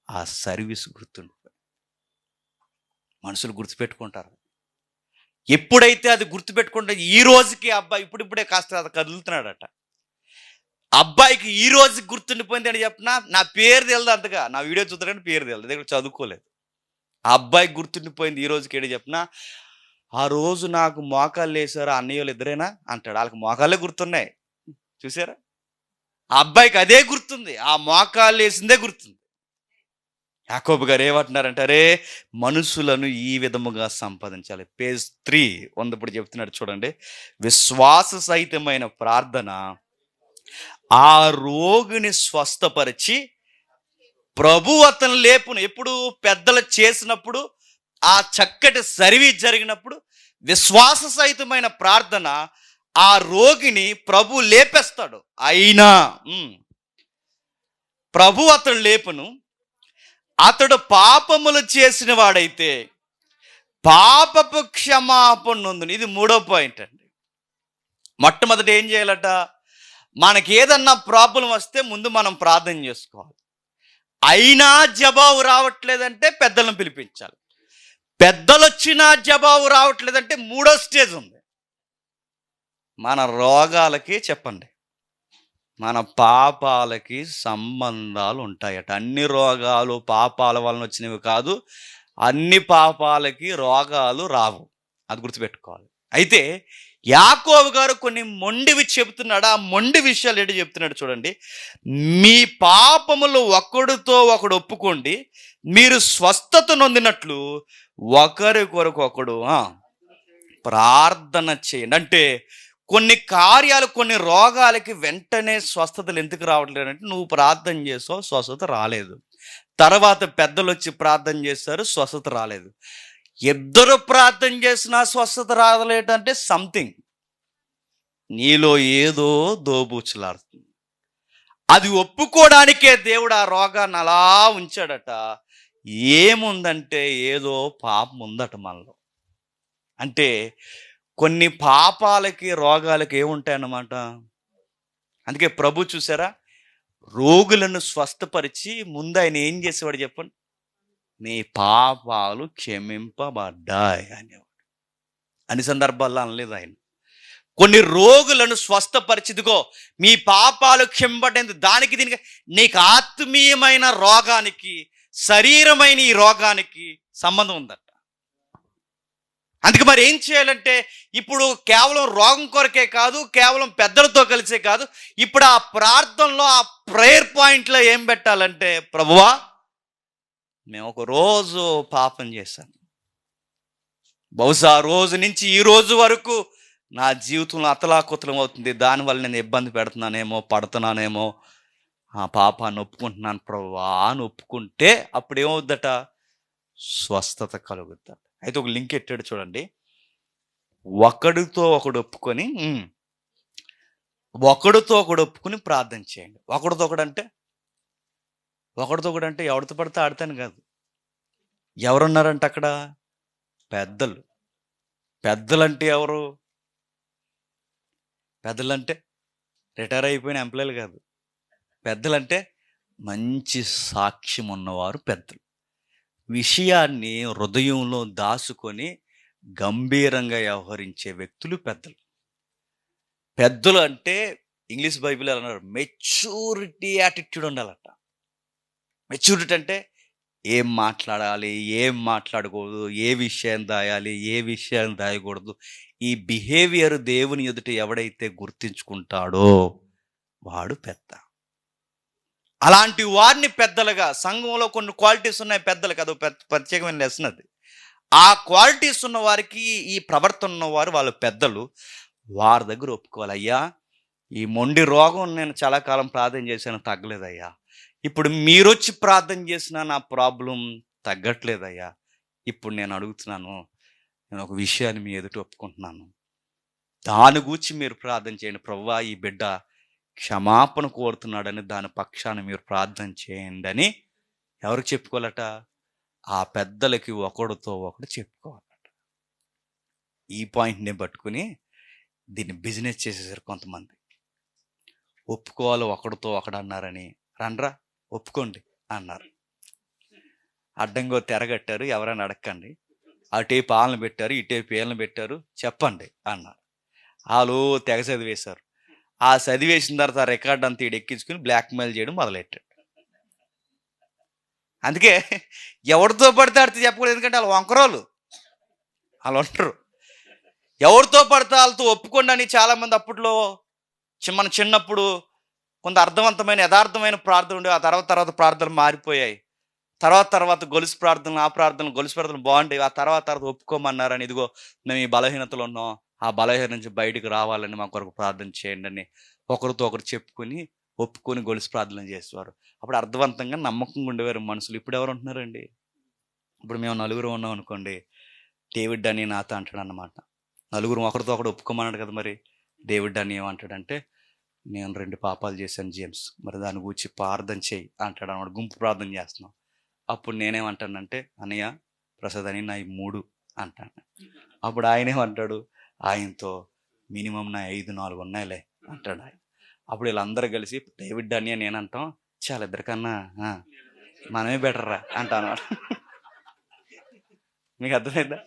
ఆ సర్వీస్ గుర్తుండిపోయింది. మనుషులు గుర్తుపెట్టుకుంటారు. ఎప్పుడైతే అది గుర్తుపెట్టుకుంటే ఈ రోజుకి అబ్బాయి ఇప్పుడిప్పుడే కాస్త కదులుతున్నాడట. అబ్బాయికి ఈ రోజుకి గుర్తుండిపోయింది అని చెప్పినా, నా పేరు తెలియదు అంతగా, నా వీడియో చూద్దారని పేరు తెలియదు, దగ్గర చదువుకోలేదు. ఆ అబ్బాయికి గుర్తుండిపోయింది ఈ రోజుకి ఏడు చెప్పినా, ఆ రోజు నాకు మోకాళ్ళు వేసారు అన్నయ్యలు ఇద్దరేనా అంటాడు. వాళ్ళకి మోకాళ్ళే గుర్తున్నాయి చూసారా. ఆ అబ్బాయికి అదే గుర్తుంది, ఆ మోకాళ్ళు వేసిందే గుర్తుంది. యాకోబు గారు ఏమంటున్నారంటే, అరే మనుషులను ఈ విధముగా సంపాదించాలి. పేజ్ 3 ఇప్పుడు చెప్తున్నాడు చూడండి. విశ్వాస సహితమైన ప్రార్థన ఆ రోగిని స్వస్థపరిచి ప్రభు అతను లేపును. ఎప్పుడు పెద్దలు చేసినప్పుడు, ఆ చక్కటి సర్వీస్ జరిగినప్పుడు విశ్వాస సహితమైన ప్రార్థన ఆ రోగిని ప్రభు లేపేస్తాడు. అయినా ప్రభు అతను లేపును. అతడు పాపములు చేసిన వాడైతే పాపపు క్షమాపణ నొందును. ఇది 3వ పాయింట్ అండి. మొట్టమొదటి ఏం చేయాలట? మనకి ఏదన్నా ప్రాబ్లం వస్తే ముందు మనం ప్రార్థన చేసుకోవాలి. అయినా జవాబు రావట్లేదంటే పెద్దలను పిలిపించాలి. పెద్దలు వచ్చినా జవాబు రావట్లేదంటే 3వ స్టేజ్ ఉంది. మన రోగాలకి చెప్పండి, మన పాపాలకి సంబంధాలు ఉంటాయట. అన్ని రోగాలు పాపాల వలన వచ్చినవి కాదు. అన్ని పాపాలకి రోగాలు రావు. అది గుర్తుపెట్టుకోవాలి. అయితే యాకోబు గారు కొన్ని మొండివి చెబుతున్నాడు. ఆ మొండి విషయాలు ఏంటి చెప్తున్నాడు చూడండి. మీ పాపములు ఒకడితో ఒకడు ఒప్పుకోండి, మీరు స్వస్థత నొందినట్లు ఒకరి కొరకు ఒకడు ప్రార్థన చేయండి. అంటే కొన్ని కార్యాలు, కొన్ని రోగాలకి వెంటనే స్వస్థతలు ఎందుకు రావట్లేదంటే నువ్వు ప్రార్థన చేసావు, స్వస్థత రాలేదు. తర్వాత పెద్దలు వచ్చి ప్రార్థన చేస్తారు, స్వస్థత రాలేదు. ఇద్దరు ప్రార్థన చేసినా స్వస్థత రాలేదంటే సంథింగ్ నీలో ఏదో దోబూచులాడుతుంది. అది ఒప్పుకోవడానికే దేవుడు ఆ రోగాన్ని అలా ఉంచాడట. ఏముందంటే ఏదో పాపం ఉందట మనలో. అంటే కొన్ని పాపాలకి రోగాలకి ఏముంటాయన్నమాట. అందుకే ప్రభు చూసారా, రోగులను స్వస్థపరిచి ముందు ఆయన ఏం చేసేవాడు చెప్పండి? నీ పాపాలు క్షమింపబడ్డాయి అనేవాడు. అన్ని సందర్భాల్లో అనలేదు ఆయన. కొన్ని రోగులను స్వస్థపరిచిదిగో మీ పాపాలు క్షమింపబడేందుకు, దానికి దీనికి, నీకు ఆత్మీయమైన రోగానికి, శరీరమైన ఈ రోగానికి సంబంధం ఉందట. అందుకే మరి ఏం చేయాలంటే, ఇప్పుడు కేవలం రోగం కొరకే కాదు, కేవలం పెద్దలతో కలిసే కాదు, ఇప్పుడు ఆ ప్రార్థనలో, ఆ ప్రేయర్ పాయింట్లో ఏం పెట్టాలంటే, ప్రభువా మేము ఒక రోజు పాపం చేశాను, బహుశా రోజు నుంచి ఈ రోజు వరకు నా జీవితంలో అతలాకుతలం అవుతుంది, దానివల్ల నేను ఇబ్బంది పెడుతున్నానేమో, పడుతున్నానేమో, ఆ పాపాన్ని ఒప్పుకుంటున్నాను ప్రభువా అని ఒప్పుకుంటే అప్పుడు ఏమవుద్దట? స్వస్థత కలుగుద్ద. అయితే ఒక లింక్ ఎట్టాడు చూడండి. ఒకడితో ఒకడు ఒప్పుకొని ప్రార్థన చేయండి. ఒకడితో ఒకడంటే ఎవరితో పడితే ఆడతాను కాదు. ఎవరున్నారంటే అక్కడ? పెద్దలంటే ఎవరు? పెద్దలంటే రిటైర్ అయిపోయిన ఎంప్లాయీలు కాదు. పెద్దలంటే మంచి సాక్ష్యం ఉన్నవారు పెద్దలు. విషయాన్ని హృదయంలో దాచుకొని గంభీరంగా వ్యవహరించే వ్యక్తులు పెద్దలు. పెద్దలు అంటే ఇంగ్లీష్ బైబిల్ అన్నారు, మెచ్యూరిటీ యాటిట్యూడ్ ఉండాలట. మెచ్యూరిటీ అంటే ఏం మాట్లాడాలి, ఏం మాట్లాడకూడదు, ఏ విషయం దాయాలి, ఏ విషయం దాయకూడదు, ఈ బిహేవియర్ దేవుని ఎదుట ఎవడైతే గుర్తించుకుంటాడో వాడు పెద్ద. అలాంటి వారిని పెద్దలుగా, సంఘంలో కొన్ని క్వాలిటీస్ ఉన్నాయి పెద్దలకు, అది ప్రత్యేకమైన లెసన్ అది. ఆ క్వాలిటీస్ ఉన్న వారికి, ఈ ప్రవర్తన ఉన్నవారు వాళ్ళు పెద్దలు. వారి దగ్గర ఒప్పుకోవాలి, అయ్యా ఈ మొండి రోగం నేను చాలా కాలం ప్రార్థన చేశాను, తగ్గలేదయ్యా. ఇప్పుడు మీరొచ్చి ప్రార్థన చేసినా నా ప్రాబ్లం తగ్గట్లేదయ్యా. ఇప్పుడు నేను అడుగుతున్నాను, నేను ఒక విషయాన్ని మీ ఎదుట ఒప్పుకుంటున్నాను, దాని గురించి మీరు ప్రార్థన చేయండి. ప్రభువా ఈ బిడ్డ క్షమాపణ కోరుతున్నాడని దాని పక్షాన మీరు ప్రార్థన చేయండి అని ఎవరికి చెప్పుకోవాలట? ఆ పెద్దలకి ఒకడితో ఒకడు చెప్పుకోవాలట. ఈ పాయింట్ని పట్టుకుని దీన్ని బిజినెస్ చేసేసారు కొంతమంది. ఒప్పుకోవాలి ఒకడితో ఒకడు అన్నారని, రండ్రా ఒప్పుకోండి అన్నారు. అడ్డంగా తెరగట్టారు, ఎవరైనా అడగండి, అటేపు పాలన పెట్టారు, ఇటేపు పేలను పెట్టారు, చెప్పండి అన్నారు. వాళ్ళు తెగ చదివేశారు. ఆ చదివేసిన తర్వాత ఆ రికార్డ్ అంతా ఎక్కించుకుని బ్లాక్మెయిల్ చేయడం మొదలెట్టాడు. అందుకే ఎవరితో పడితే ఆడితే చెప్పకూడదు, ఎందుకంటే వాళ్ళు వంకరోళ్ళు, వాళ్ళు ఉంటారు. ఎవరితో పడితే వాళ్ళతో ఒప్పుకోండి అని చాలామంది అప్పట్లో మన చిన్నప్పుడు కొంత అర్థవంతమైన యథార్థమైన ప్రార్థన ఉండే, ఆ తర్వాత ప్రార్థనలు మారిపోయాయి. తర్వాత గొలుసు ప్రార్థనలు, ఆ ప్రార్థనలు, గొలుసు ప్రార్థనలు బాగుండేవి. ఆ తర్వాత ఒప్పుకోమన్నారని, ఇదిగో మేము ఈ బలహీనతలో ఉన్నాం, ఆ బలహీన నుంచి బయటకు రావాలని మా కొరకు ప్రార్థన చేయండి అని ఒకరితో ఒకరు చెప్పుకొని ఒప్పుకొని గొలుసు ప్రార్థన చేసేవారు. అప్పుడు అర్థవంతంగా నమ్మకంగా ఉండేవారు మనుషులు. ఇప్పుడు ఎవరు ఉంటున్నారండి? ఇప్పుడు మేము నలుగురు ఉన్నాం అనుకోండి, డేవిడ్ అని నాతో అంటాడు అన్నమాట. నలుగురు ఒకరితో ఒకడు ఒప్పుకోమన్నాడు కదా, మరి డేవిడ్ అని ఏమంటాడంటే, నేను 2 పాపాలు చేశాను జేమ్స్, మరి దాని గురించి ప్రార్థన చేయి అంటాడు అన్నమాట. గుంపు ప్రార్థన చేస్తున్నాం. అప్పుడు నేనేమంటానంటే, అన్నయ్య ప్రసాద్ అని నా 3 అంటాను. అప్పుడు ఆయనేమంటాడు, ఆయనతో మినిమం నా 5-4 ఉన్నాయిలే అంటాడు ఆయన. అప్పుడు వీళ్ళందరూ కలిసి డేవిడ్ అని నేనంటాం, చాలా ఇద్దరికన్నా మనమే బెటర్ రా అంటాను. మీకు అర్థమైందా?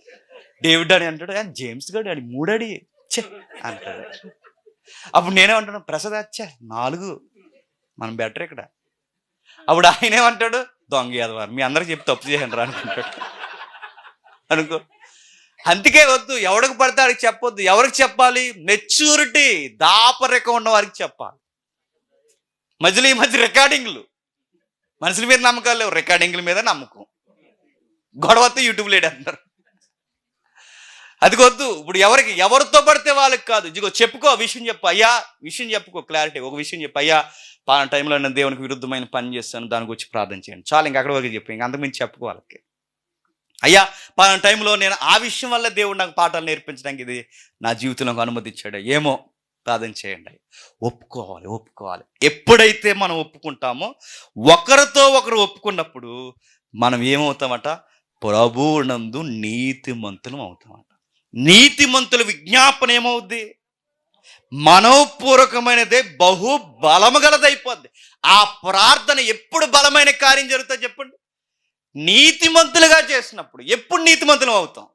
డేవిడ్ అని అంటాడు, జేమ్స్ గారు అని 3 అడి చే అంటాడు. అప్పుడు నేనేమంటాను, ప్రసాద్ అచ్చా 4 మనం బెటర్ ఇక్కడ. అప్పుడు ఆయనేమంటాడు, దొంగ యాదవారు మీ అందరికి చెప్పి తప్పు చేయండి రా అనుకుంటాడు అనుకో. అందుకే వద్దు, ఎవరికి పడితే వాడికి చెప్పొద్దు. ఎవరికి చెప్పాలి? మెచ్యూరిటీ, దాపరికం ఉన్న వారికి చెప్పాలి. మధ్యలో ఈ మధ్య రికార్డింగ్లు, మనుషుల మీద నమ్మకాలు లేవు, రికార్డింగ్ల మీద నమ్మకం. గొడవతో యూట్యూబ్ లేడంటారు. అది వద్దు. ఇప్పుడు ఎవరితో పడితే వాళ్ళకి కాదు. ఇదిగో చెప్పుకో, విషయం చెప్పు అయ్యా, విషయం చెప్పుకో, క్లారిటీ ఒక విషయం చెప్పు అయ్యా, పలానా టైంలో నేను దేవునికి విరుద్ధమైన పని చేస్తాను, దాని గురించి ప్రార్థన చేయండి, చాలా ఇంకా అక్కడ వరకు చెప్పి ఇంకా అంతకుమించి చెప్పుకో వాళ్ళకి. అయ్యా పలానా టైంలో నేను ఆ విషయం వల్ల దేవుడు నాకు పాఠాలు నేర్పించడానికి ఇది నా జీవితంలో అనుమతించాడు, ఏమో ప్రార్థన చేయండి. ఒప్పుకోవాలి. ఎప్పుడైతే మనం ఒప్పుకుంటామో, ఒకరితో ఒకరు ఒప్పుకున్నప్పుడు మనం ఏమవుతామట? ప్రభువునందు నీతిమంతులం అవుతామట. నీతిమంతుల విజ్ఞాపన ఏమవుద్ది? మనోపూర్వకమైనదే, బహు బలము గలదైపోద్ది. ఆ ప్రార్థన ఎప్పుడు బలమైన కార్యం జరుగుతుంది చెప్పండి? నీతిమంతులుగా చేసినప్పుడు. ఎప్పుడు నీతిమంతులం అవుతాం?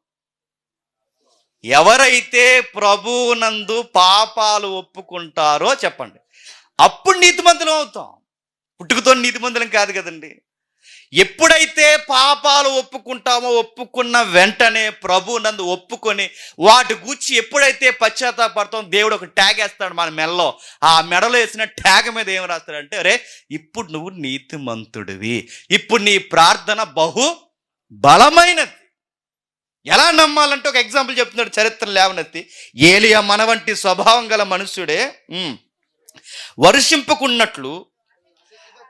ఎవరైతే ప్రభువునందు పాపాలు ఒప్పుకుంటారో చెప్పండి, అప్పుడు నీతిమంతులం అవుతాం. పుట్టుకతో నీతిమంతులం కాదు కదండి. ఎప్పుడైతే పాపాలు ఒప్పుకుంటామో, ఒప్పుకున్న వెంటనే ప్రభువునందు ఒప్పుకొని వాటి గూర్చి ఎప్పుడైతే పశ్చాత్తాపడతాం, దేవుడు ఒక ట్యాగ్ వేస్తాడు మన మెడలో. ఆ మెడలో వేసిన ట్యాగ్ మీద ఏం రాస్తాడంటే, అరే ఇప్పుడు నువ్వు నీతిమంతుడివి, ఇప్పుడు నీ ప్రార్థన బహు బలమైనది. ఎలా నమ్మాలంటే ఒక ఎగ్జాంపుల్ చెప్తున్నాడు, చరిత్ర లేవనెత్తి. ఏలియా మన వంటి స్వభావం గల మనుష్యుడే వర్షింపకున్నట్లు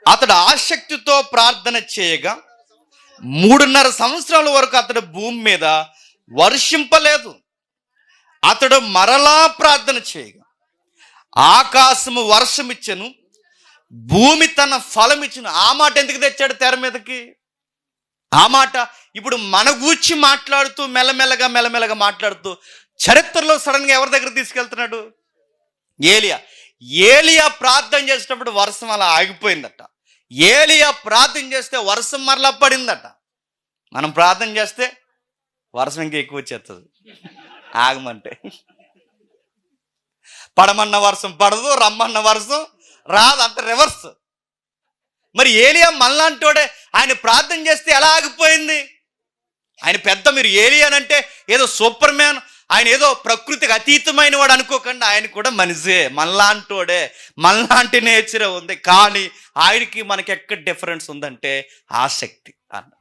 అతడు ఆసక్తితో ప్రార్థన చేయగా 3.5 సంవత్సరాల వరకు అతడు భూమి మీద వర్షింపలేదు. అతడు మరలా ప్రార్థన చేయగా ఆకాశము వర్షం ఇచ్చెను, భూమి తన ఫలం ఇచ్చెను. ఆ మాట ఎందుకు తెచ్చాడు తెర మీదకి? ఆ మాట ఇప్పుడు మన గూర్చి మాట్లాడుతూ మెల్లమెల్లగా మాట్లాడుతూ చరిత్రలో సడన్గా ఎవరి దగ్గర తీసుకెళ్తున్నాడు? ఏలియా ప్రార్థన చేసేటప్పుడు వర్షం అలా ఆగిపోయిందట. ఏలియా ప్రార్థన చేస్తే వర్షం మరలా పడిందట. మనం ప్రార్థన చేస్తే వర్షం ఇంకా ఎక్కువ వచ్చేస్తుంది. ఆగమంటే పడమన్న వర్షం పడదు, రమ్మన్న వర్షం రాదు, అంత రివర్స్. మరి ఏలియా మళ్ళంటోడే, ఆయన ప్రార్థన చేస్తే ఎలా ఆగిపోయింది? ఆయన పెద్ద, మీరు ఏలియానంటే ఏదో సూపర్ మ్యాన్, ఆయన ఏదో ప్రకృతికి అతీతమైన వాడు అనుకోకండి. ఆయన కూడా మనిషే, మనలాంటోడే, మనలాంటి నేచరే ఉంది. కానీ ఆయనకి మనకి ఎక్కడ డిఫరెన్స్ ఉందంటే ఆసక్తి అన్న.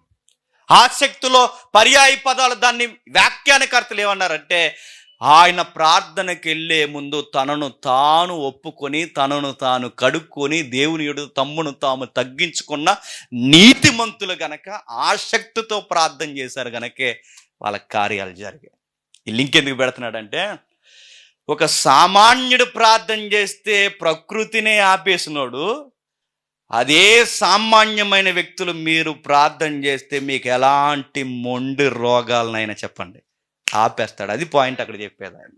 ఆసక్తిలో పర్యాయ పదాలు, దాన్ని వ్యాఖ్యానకర్తలు ఏమన్నారంటే, ఆయన ప్రార్థనకి వెళ్ళే ముందు తనను తాను ఒప్పుకొని, తనను తాను కడుక్కొని, దేవుని ఎదుట తమ్మును తాము తగ్గించుకున్న నీతిమంతులు గనక, ఆసక్తితో ప్రార్థన చేశారు గనకే వాళ్ళ కార్యాలు జరిగాయి. ఈ లింక్ ఎందుకు పెడుతున్నాడంటే, ఒక సామాన్యుడు ప్రార్థన చేస్తే ప్రకృతినే ఆపేసినోడు, అదే సామాన్యమైన వ్యక్తులు మీరు ప్రార్థన చేస్తే మీకు ఎలాంటి మొండి రోగాలనైనా చెప్పండి ఆపేస్తాడు. అది పాయింట్ అక్కడ చెప్పేది. ఆయన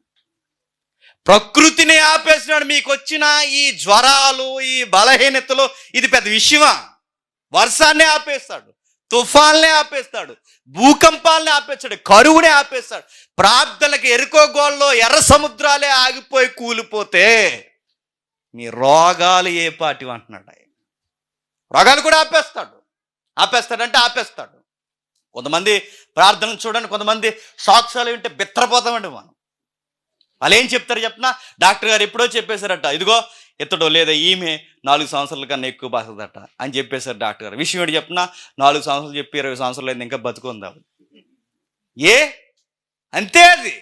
ప్రకృతిని ఆపేసినాడు. మీకు వచ్చిన ఈ జ్వరాలు, ఈ బలహీనతలు, ఇది పెద్ద విషయమా? వర్షాన్ని ఆపేస్తాడు, తుఫాన్లే ఆపేస్తాడు, భూకంపాలని ఆపేస్తాడు, కరువునే ఆపేస్తాడు. ప్రార్థనలకు ఎరుకోగోళ్ళలో ఎర్ర సముద్రాలే ఆగిపోయి కూలిపోతే మీ రోగాలు ఏ పాటివి అంటున్నాడు ఆయన. రోగాలు కూడా ఆపేస్తాడంటే ఆపేస్తాడు. కొంతమంది ప్రార్థన చూడండి, కొంతమంది సాక్ష్యాలు వింటే బిత్తరపోతామండి మనం. వాళ్ళు ఏం చెప్తారు చెప్పినా, డాక్టర్ గారు ఎప్పుడో చెప్పేశారట, ఇదిగో ఇతడు లేదా ఈమె 4 సంవత్సరాల కన్నా ఎక్కువ బతకదట అని చెప్పేశారు డాక్టర్ గారు. విషయం ఏంటి చెప్పిన, 4 సంవత్సరాలు చెప్పి 20 సంవత్సరాలు అయింది, ఇంకా బతుకుందా? ఏ అంతే అది.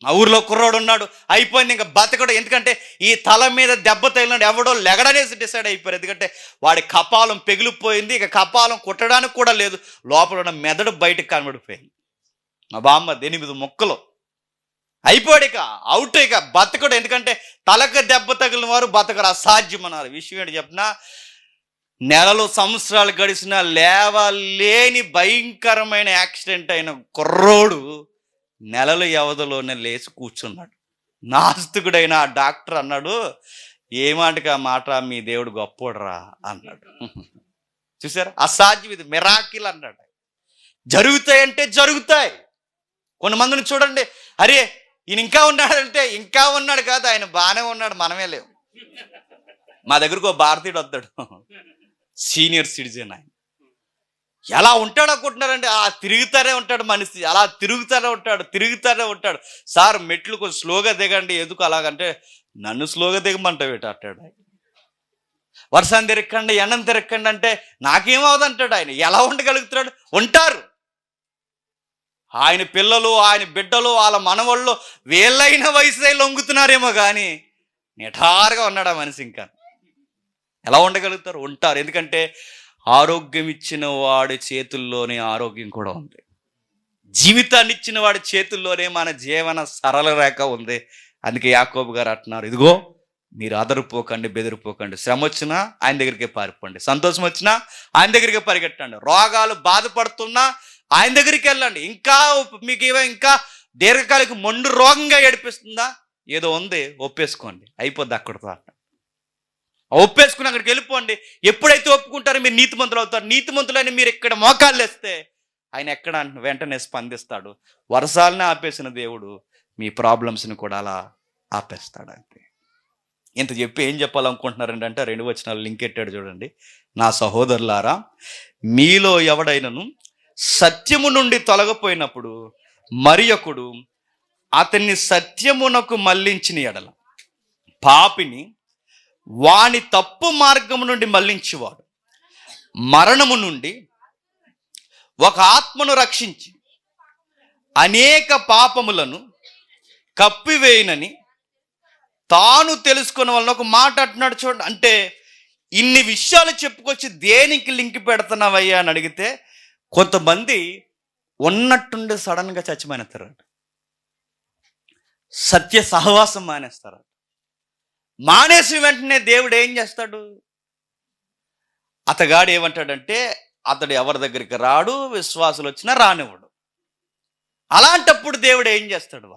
మా ఊర్లో కుర్రోడు ఉన్నాడు, అయిపోయింది, ఇంకా బతకడు. ఎందుకంటే ఈ తల మీద దెబ్బ తగిలినాడు, ఎవడో లెగడనేసి డిసైడ్ అయిపోయారు. ఎందుకంటే వాడి కపాలం పెగిలిపోయింది, ఇక కపాలం కుట్టడానికి కూడా లేదు, లోపల ఉన్న మెదడు బయటకు కనబడిపోయింది. మా బామ్మ 8 ముక్కలు అయిపోయాడు, ఇక అవుట్, ఇక బతకడు. ఎందుకంటే తలకు దెబ్బ తగిలిన వారు బతకరు, అసాధ్యం అన్నారు. విషయం ఏంటి చెప్పిన, నెలలు సంవత్సరాలు గడిచిన లేవలేని భయంకరమైన యాక్సిడెంట్ అయిన కుర్రోడు నెలల వ్యవధిలోనే లేచి కూర్చున్నాడు. నాస్తికుడైన ఆ డాక్టర్ అన్నాడు, ఏ మాటకి ఆ మాట, మీ దేవుడు గొప్పోడురా అన్నాడు. చూసారా, అసాధ్యం, ఇది మిరాకిల్ అన్నాడు. జరుగుతాయంటే జరుగుతాయి. కొంతమందిని చూడండి, అరే ఈయన ఇంకా ఉన్నాడంటే ఇంకా ఉన్నాడు కాదు, ఆయన బాగానే ఉన్నాడు, మనమే లేవు. మా దగ్గరకు ఒక భారతీయుడు వస్తాడు, సీనియర్ సిటిజన్. ఆయన ఎలా ఉంటాడు అనుకుంటున్నారండి, అలా తిరుగుతానే ఉంటాడు మనిషి, అలా తిరుగుతానే ఉంటాడు. సార్ మెట్లు కొంచెం స్లోగా దిగండి, ఎందుకు అలాగంటే, నన్ను స్లోగా దిగమంటావు అంటాడు. వర్షాన్ని తిరక్కండి, ఎండను తిరక్కండి అంటే నాకేమవుదు అంటాడు. ఆయన ఎలా ఉండగలుగుతున్నాడు? ఉంటారు ఆయన పిల్లలు, ఆయన బిడ్డలు, వాళ్ళ మనవళ్ళు వీళ్ళైన వయసులో లొంగుతున్నారేమో కానీ నిఠారుగా ఉన్నాడు ఆ మనిషి. ఇంకా ఎలా ఉండగలుగుతారు? ఉంటారు. ఎందుకంటే ఆరోగ్యం ఇచ్చిన వాడి చేతుల్లోనే ఆరోగ్యం కూడా ఉంది, జీవితాన్ని ఇచ్చిన వాడి చేతుల్లోనే మన జీవన సరళ రేఖ ఉంది. అందుకే యాకోబు గారు అంటున్నారు, ఇదిగో మీరు అదరిపోకండి, బెదిరిపోకండి, శ్రమ వచ్చినా ఆయన దగ్గరికే పారిపోండి, సంతోషం వచ్చినా ఆయన దగ్గరికే పరిగెట్టండి, రోగాలు బాధపడుతున్నా ఆయన దగ్గరికి వెళ్ళండి. ఇంకా మీకు ఇంకా దీర్ఘకాలిక మొండు రోగంగా ఏడిపిస్తుందా, ఏదో ఉంది, ఒప్పేసుకోండి, అయిపోద్ది అక్కడితో. ఒప్పేసుకుని అక్కడికి వెళ్ళిపోండి. ఎప్పుడైతే ఒప్పుకుంటారో మీరు నీతిమంతులు అవుతారు. నీతిమంతులని మీరు ఇక్కడ మోకాళ్ళు వేస్తే ఆయన ఎక్కడ వెంటనే స్పందిస్తాడు. వర్షాలని ఆపేసిన దేవుడు మీ ప్రాబ్లమ్స్ని కూడా అలా ఆపేస్తాడు. అంతే. ఇంత చెప్పి ఏం చెప్పాలనుకుంటున్నారండి అంటే 2 వచనాలు లింక్ ఎట్టాడు చూడండి. నా సహోదరులారా, మీలో ఎవడైనను సత్యము నుండి తొలగిపోయినప్పుడు మరి ఒకడు అతన్ని సత్యమునకు మళ్లించిన ఎడల పాపిని వాని తప్పు మార్గము నుండి మళ్లించేవాడు మరణము నుండి ఒక ఆత్మను రక్షించి అనేక పాపములను కప్పివేయనని తాను తెలుసుకున్న వాళ్ళని ఒక మాట అంటున్నాడు చూడండి. అంటే ఇన్ని విషయాలు చెప్పుకొచ్చి దేనికి లింక్ పెడుతున్నావయ్యా అని అడిగితే, కొంతమంది ఉన్నట్టుండి సడన్గా చచ్చిపోయినస్తారు, సత్య సహవాసం మానేస్తారు. మానేసి వెంటనే దేవుడు ఏం చేస్తాడు? అతగాడు ఏమంటాడంటే, అతడు ఎవరి దగ్గరికి రాడు, విశ్వాసులు వచ్చినా రానివ్వడు. అలాంటప్పుడు దేవుడు ఏం చేస్తాడు?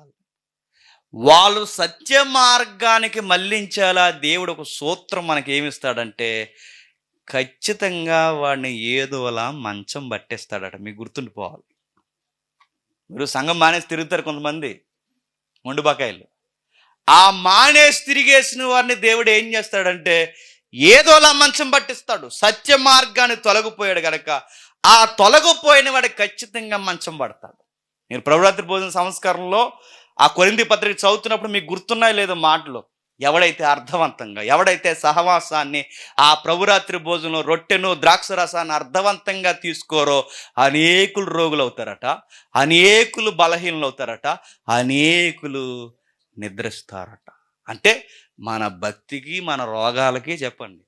వాళ్ళు సత్య మార్గానికి మళ్ళించాలా దేవుడు ఒక సూత్రం మనకి ఏమిస్తాడంటే, ఖచ్చితంగా వాడిని ఏదోలా మంచం పట్టేస్తాడట. మీకు గుర్తుండిపోవాలి. మీరు సంఘం మానేసి తిరుగుతారు కొంతమంది మొండుబకాయలు. ఆ మానేసి తిరిగేసిన వారిని దేవుడు ఏం చేస్తాడంటే ఏదోలా మంచం పట్టిస్తాడు. సత్య మార్గాన్ని తొలగిపోయాడు కనుక ఆ తొలగిపోయిన వాడికి ఖచ్చితంగా మంచం పడతాడు. మీరు ప్రభురాత్రి భోజన సంస్కారంలో ఆ కొరింథీ పత్రిక చదువుతున్నప్పుడు మీకు గుర్తున్నాయో లేదో మాటలు, ఎవడైతే అర్థవంతంగా, ఎవడైతే సహవాసాన్ని, ఆ ప్రభురాత్రి భోజనంలో రొట్టెను ద్రాక్షరసాన్ని అర్థవంతంగా తీసుకోరో అనేకులు రోగులు అవుతారట, అనేకులు బలహీనలు అవుతారట, అనేకులు నిద్రిస్తారట. అంటే మన భక్తికి మన రోగాలకి చెప్పండి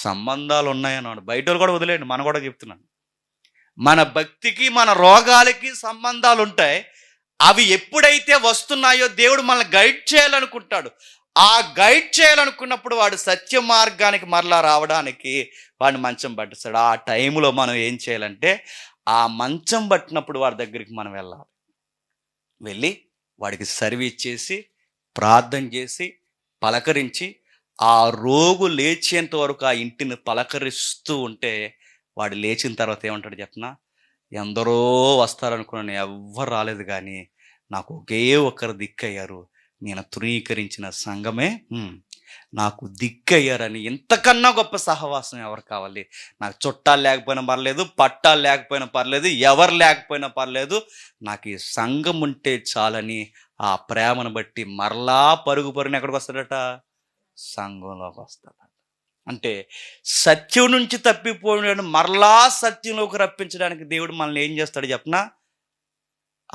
సంబంధాలు ఉన్నాయన్నాడు. బయట వాళ్ళు కూడా వదిలేండి, మనం కూడా చెప్తున్నాను. మన భక్తికి మన రోగాలకి సంబంధాలు ఉంటాయి. అవి ఎప్పుడైతే వస్తున్నాయో దేవుడు మనల్ని గైడ్ చేయాలనుకుంటాడు. ఆ గైడ్ చేయాలనుకున్నప్పుడు వాడు సత్య మార్గానికి మరలా రావడానికి వాడిని మంచం పట్టిస్తాడు. ఆ టైంలో మనం ఏం చేయాలంటే ఆ మంచం పట్టినప్పుడు వాడి దగ్గరికి మనం వెళ్ళాలి. వెళ్ళి వాడికి సర్వీస్ చేసి, ప్రార్థన చేసి, పలకరించి, ఆ రోగు లేచేంత వరకు ఆ ఇంటిని పలకరిస్తూ ఉంటే వాడు లేచిన తర్వాత ఏమంటాడు చెప్పనా? ఎందరో వస్తారనుకున్నాను, ఎవ్వరు రాలేదు, కానీ నాకు ఒకే ఒక్కరు దిక్కయ్యారు, నేను తృణీకరించిన సంఘమే నాకు దిక్కయ్యారని. ఇంతకన్నా గొప్ప సహవాసం ఎవరు కావాలి? నాకు చుట్టాలు లేకపోయినా పర్లేదు, పట్టాలు లేకపోయినా పర్లేదు, ఎవరు లేకపోయినా పర్లేదు, నాకు ఈ సంఘం ఉంటే చాలని ఆ ప్రేమను బట్టి మరలా పరుగు ఎక్కడికి వస్తాడట? సంఘంలోకి వస్తాడు. అంటే సత్యం నుంచి తప్పిపోయిన మరలా సత్యంలోకి రప్పించడానికి దేవుడు మనల్ని ఏం చేస్తాడు చెప్పనా?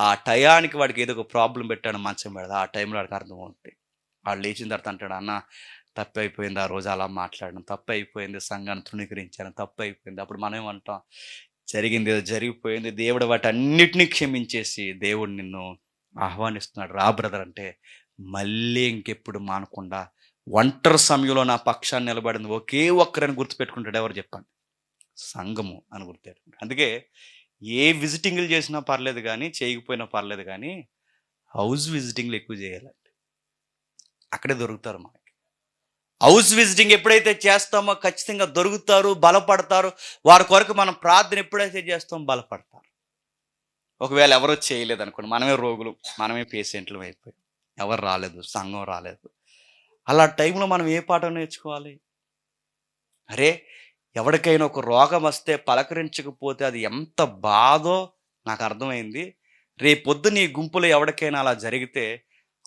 ఆ టయానికి వాడికి ఏదో ఒక ప్రాబ్లం పెట్టాడు, మంచం పెడదా, ఆ టైంలో వాడికి అర్థమవుతుంది. వాడు లేచిన తర్వాత అంటాడు, అన్న తప్పు అయిపోయింది, ఆ రోజు అలా మాట్లాడడం తప్పు అయిపోయింది, సంఘాన్ని తృణీకరించాను, తప్పు అయిపోయింది. అప్పుడు మనం ఏమంటాం? జరిగింది ఏదో జరిగిపోయింది, దేవుడు వాటన్నిటినీ క్షమించేసి దేవుడు నిన్ను ఆహ్వానిస్తున్నాడు, రా బ్రదర్ అంటే మళ్ళీ ఇంకెప్పుడు మానకుండా ఒంటరి సమయంలో నా పక్షాన్ని నిలబడింది ఒకే ఒక్కరని గుర్తుపెట్టుకుంటాడు. ఎవరు చెప్పండి? సంఘము అని గుర్తుపెట్టుకుంటాడు. అందుకే ఏ విజిటింగ్లు చేసినా పర్లేదు కానీ, చేయకపోయినా పర్లేదు కానీ, హౌస్ విజిటింగ్లు ఎక్కువ చేయాలండి. అక్కడే దొరుకుతారు మనకి. హౌస్ విజిటింగ్ ఎప్పుడైతే చేస్తామో ఖచ్చితంగా దొరుకుతారు, బలపడతారు. వారి కొరకు మనం ప్రార్థన ఎప్పుడైతే చేస్తామో బలపడతారు. ఒకవేళ ఎవరో చేయలేదు అనుకోండి, మనమే రోగులు, మనమే పేషెంట్లు అయిపోయాం, ఎవరు రాలేదు, సంఘం రాలేదు. అలా టైంలో మనం ఏ పాఠం నేర్చుకోవాలి? అరే, ఎవరికైనా ఒక రోగం వస్తే పలకరించకపోతే అది ఎంత బాధో నాకు అర్థమైంది. రేపొద్దు నీ గుంపులో ఎవరికైనా అలా జరిగితే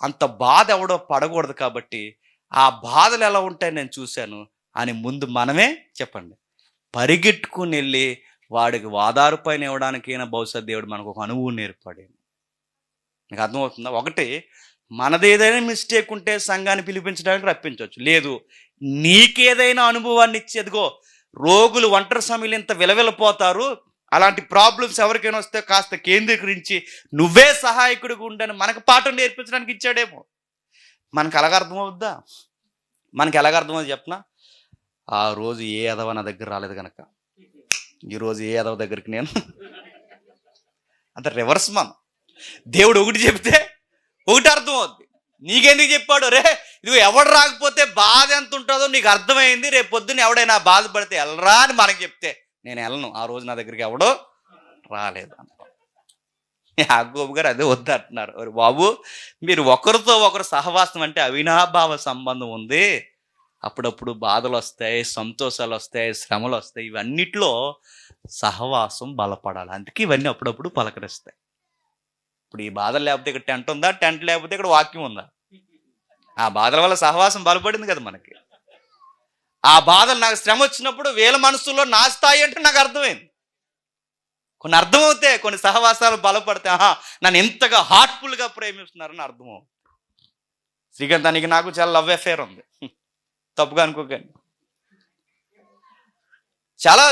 అంత బాధ ఎవడో పడకూడదు, కాబట్టి ఆ బాధలు ఎలా ఉంటాయని నేను చూశాను అని ముందు మనమే చెప్పండి పరిగెట్టుకుని వెళ్ళి వాడికి వాదారు పైన ఇవ్వడానికైనా బహుశా దేవుడు మనకు ఒక అనుభవం నేర్పాడు. నీకు అర్థమవుతుందా? ఒకటి, మనదేదైనా మిస్టేక్ ఉంటే సంఘాన్ని పిలిపించడానికి రప్పించవచ్చు. లేదు, నీకేదైనా అనుభవాన్ని ఇచ్చేదిగో రోగులు ఒంటరి సమయంలో ఇంత విలవిలపోతారు, అలాంటి ప్రాబ్లమ్స్ ఎవరికైనా వస్తే కాస్త కేంద్రీకరించి నువ్వే సహాయకుడిగా ఉండని మనకు పాఠం నేర్పించడానికి ఇచ్చాడేమో. మనకు ఎలాగ అర్థమవుద్దా? మనకి ఎలాగ అర్థమవుతుంది చెప్పనా? ఆ రోజు ఏ ఎదవ నా దగ్గర రాలేదు కనుక ఈరోజు ఏ ఎదవ దగ్గరికి నేను అంత రివర్స్. మనం దేవుడు ఒకటి చెప్తే ఒకటి అర్థం అవుద్ది. నీకెందుకు చెప్పాడు? రే, ఇది ఎవడు రాకపోతే బాధ ఎంత ఉంటుందో నీకు అర్థమైంది, రేపు పొద్దున్న ఎవడైనా బాధపడితే వెళ్ళరా అని మనకు చెప్తే నేను వెళ్ళను, ఆ రోజు నా దగ్గరికి ఎవడో రాలేదు అంట. యాకోబు గారు అదే వద్దు అంటున్నారు. బాబు, మీరు ఒకరితో ఒకరు సహవాసం అంటే అవినాభావ సంబంధం ఉంది. అప్పుడప్పుడు బాధలు వస్తాయి, సంతోషాలు వస్తాయి, శ్రమలు వస్తాయి, ఇవన్నిట్లో సహవాసం బలపడాలి. అందుకే ఇవన్నీ అప్పుడప్పుడు పలకరిస్తాయి. ఇప్పుడు ఈ బాధలు లేకపోతే ఇక్కడ టెంట్ ఉందా? టెంట్ లేకపోతే ఇక్కడ వాక్యం ఉందా? ఆ బాధల వల్ల సహవాసం బలపడింది కదా మనకి. ఆ బాధలు, నాకు శ్రమ వచ్చినప్పుడు వీళ్ళ మనసులో నా స్థాయి అంటే నాకు అర్థమైంది. కొన్ని అర్థమవుతాయి, కొన్ని సహవాసాలు బలపడితే నన్ను ఎంతగా హార్ట్ఫుల్గా ప్రేమిస్తున్నారని అర్థమవుతుంది. శ్రీకాంతానికి నాకు చాలా లవ్ అఫేర్ ఉంది, తప్పుగా అనుకోకండి. చాలా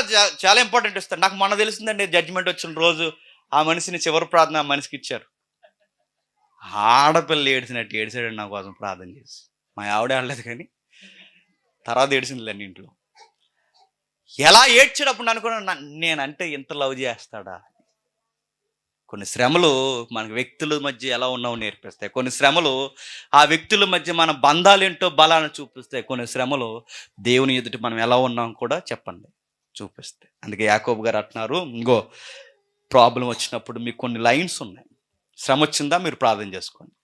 చాలా ఇంపార్టెంట్ ఇస్తారు. నాకు మొన్న తెలిసిందండి, జడ్జిమెంట్ వచ్చిన రోజు ఆ మనిషిని చివరి ప్రార్థన ఆ మనిషికి ఇచ్చారు. ఆడపిల్ల ఏడిసినట్టు ఏడిసాడు నా కోసం ప్రార్థన చేసి. మా ఆవిడ ఆడలేదు కానీ తర్వాత ఏడిసిందిలేండి ఇంట్లో. ఎలా ఏడ్చాడప్పుడు అనుకున్నా, నేనంటే ఇంత లవ్ చేస్తాడా? కొన్ని శ్రమలు మనకు వ్యక్తుల మధ్య ఎలా ఉన్నావో నేర్పిస్తాయి. కొన్ని శ్రమలు ఆ వ్యక్తుల మధ్య మన బంధాలేంటో బలాన్ని చూపిస్తాయి. కొన్ని శ్రమలు దేవుని ఎదుటి మనం ఎలా ఉన్నాం కూడా చెప్పండి చూపిస్తాయి. అందుకే యాకోబు గారు అంటున్నారు, ఇంకో ప్రాబ్లం వచ్చినప్పుడు మీకు కొన్ని లైన్స్ ఉన్నాయి. శ్రమ వచ్చిందా మీరు ప్రార్థన చేసుకోండి,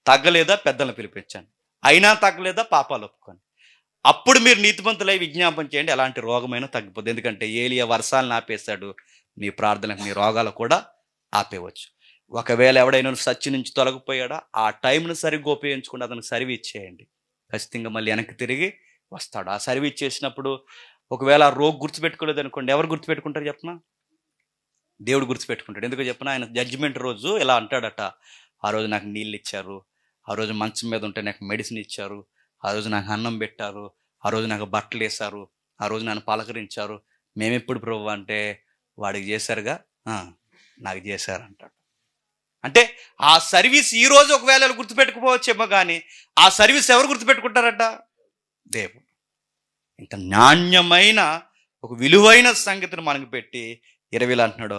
తగ్గలేదా పెద్దలను పిలిపించండి, అయినా తగ్గలేదా పాపాలు ఒప్పుకోండి, అప్పుడు మీరు నీతిమంతులై విజ్ఞాపన చేయండి, ఎలాంటి రోగమైనా తగ్గిపోద్ది. ఎందుకంటే ఏలియా వర్షాలను ఆపేశాడు, మీ ప్రార్థనకు మీ రోగాలు కూడా ఆపేయవచ్చు. ఒకవేళ ఎవడైనా సత్యం నుంచి తొలగిపోయాడా, ఆ టైంను సరిగ్గా ఉపయోగించుకుంటే అతనికి సర్వీస్ చేయండి, ఖచ్చితంగా మళ్ళీ వెనక్కి తిరిగి వస్తాడు. ఆ సర్వీస్ చేసినప్పుడు ఒకవేళ ఆ రోగి గుర్తుపెట్టుకోలేదు అనుకోండి, ఎవరు గుర్తుపెట్టుకుంటారు చెప్పనా? దేవుడు గుర్తుపెట్టుకుంటాడు. ఎందుకు చెప్పనా? ఆయన జడ్జిమెంట్ రోజు ఇలా అంటాడట, ఆ రోజు నాకు నీళ్ళు ఇచ్చారు, ఆ రోజు మంచం మీద ఉంటే నాకు మెడిసిన్ ఇచ్చారు, ఆ రోజు నాకు అన్నం పెట్టారు, ఆ రోజు నాకు బట్టలు వేశారు, ఆ రోజు నన్ను పలకరించారు. మేమెప్పుడు ప్రభు అంటే వాడికి చేశారుగా, నాకు చేశారు అంటాడు. అంటే ఆ సర్వీస్ ఈ రోజు ఒకవేళ గుర్తుపెట్టుకోవచ్చేమో కానీ ఆ సర్వీస్ ఎవరు గుర్తుపెట్టుకుంటారట? దేవుడు. ఇంత నాణ్యమైన ఒక విలువైన సంగతిని మనకు పెట్టి 20 అంటున్నాడు,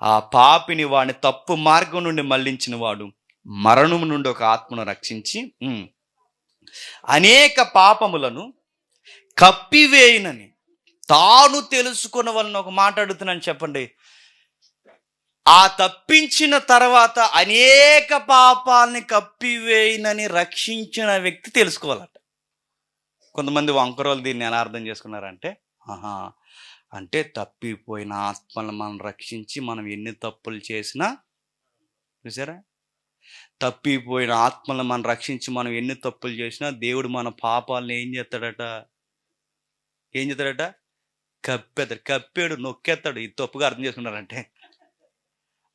ఆ పాపిని వాడిని తప్పు మార్గం నుండి మళ్లించిన వాడు మరణం నుండి ఒక ఆత్మను రక్షించి అనేక పాపములను కప్పివేయనని తాను తెలుసుకున్న వాళ్ళని ఒక మాట అడుగుతున్నాను చెప్పండి. ఆ తప్పించిన తర్వాత అనేక పాపాలని కప్పివేయనని రక్షించిన వ్యక్తి తెలుసుకోవాలట. కొంతమంది వంకరోలు దీన్ని ఎలా అర్థం చేసుకున్నారంటే, అంటే తప్పిపోయిన ఆత్మలను మనం రక్షించి మనం ఎన్ని తప్పులు చేసినా, చూసారా, తప్పిపోయిన ఆత్మలను మనం రక్షించి మనం ఎన్ని తప్పులు చేసినా దేవుడు మన పాపాలను ఏం చేస్తాడట? కప్పాడు, నొక్కేస్తాడు. ఇది తప్పుగా అర్థం చేసుకున్నారంటే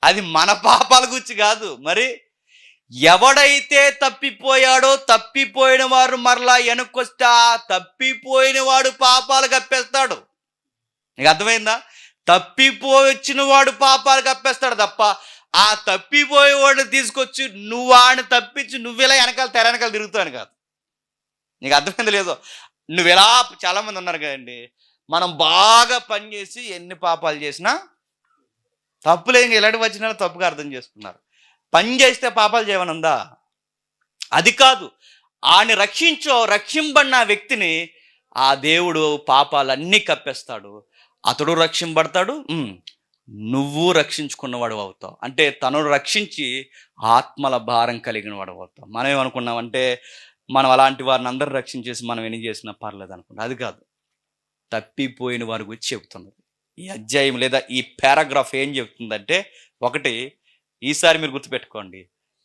అది మన పాపాల గురించి కాదు. మరి ఎవడైతే తప్పిపోయాడో, తప్పిపోయిన వారు మరలా వెనక్కొస్తే ఆ తప్పిపోయిన వాడు పాపాలు కప్పేస్తాడు. నీకు అర్థమైందా? తప్పిపోవచ్చిన వాడు పాపాలు కప్పేస్తాడు తప్ప ఆ తప్పిపోయేవాడిని తీసుకొచ్చి నువ్వు వాడిని తప్పించి నువ్వెలా తెర వెనకాల తిరుగుతాను కాదు. నీకు అర్థమైంది లేదో? నువ్వెలా, చాలా మంది ఉన్నారు కదండి, మనం బాగా పనిచేసి ఎన్ని పాపాలు చేసినా తప్పులేం, ఎలాంటి వచ్చినా తప్పుగా అర్థం చేసుకున్నారు. పని చేస్తే పాపాలు చేయమనుందా? అది కాదు. ఆని రక్షింపబడిన వ్యక్తిని ఆ దేవుడు పాపాలన్నీ కప్పేస్తాడు. అతడు రక్షింపబడతాడు, నువ్వు రక్షించుకున్నవాడు అవుతావు. అంటే తనను రక్షించి ఆత్మల భారం కలిగిన వాడు అవుతావు. మనం ఏమనుకున్నామంటే మనం అలాంటి వారిని అందరూ రక్షించేసి మనం ఎన్ని చేసినా పర్లేదు అనుకుంటాం. అది కాదు. తప్పిపోయిన వారి గురించి చెబుతున్నది ఈ అధ్యాయం, లేదా ఈ పారాగ్రాఫ్ ఏం చెబుతుందంటే, ఒకటి, ఈసారి మీరు గుర్తుపెట్టుకోండి,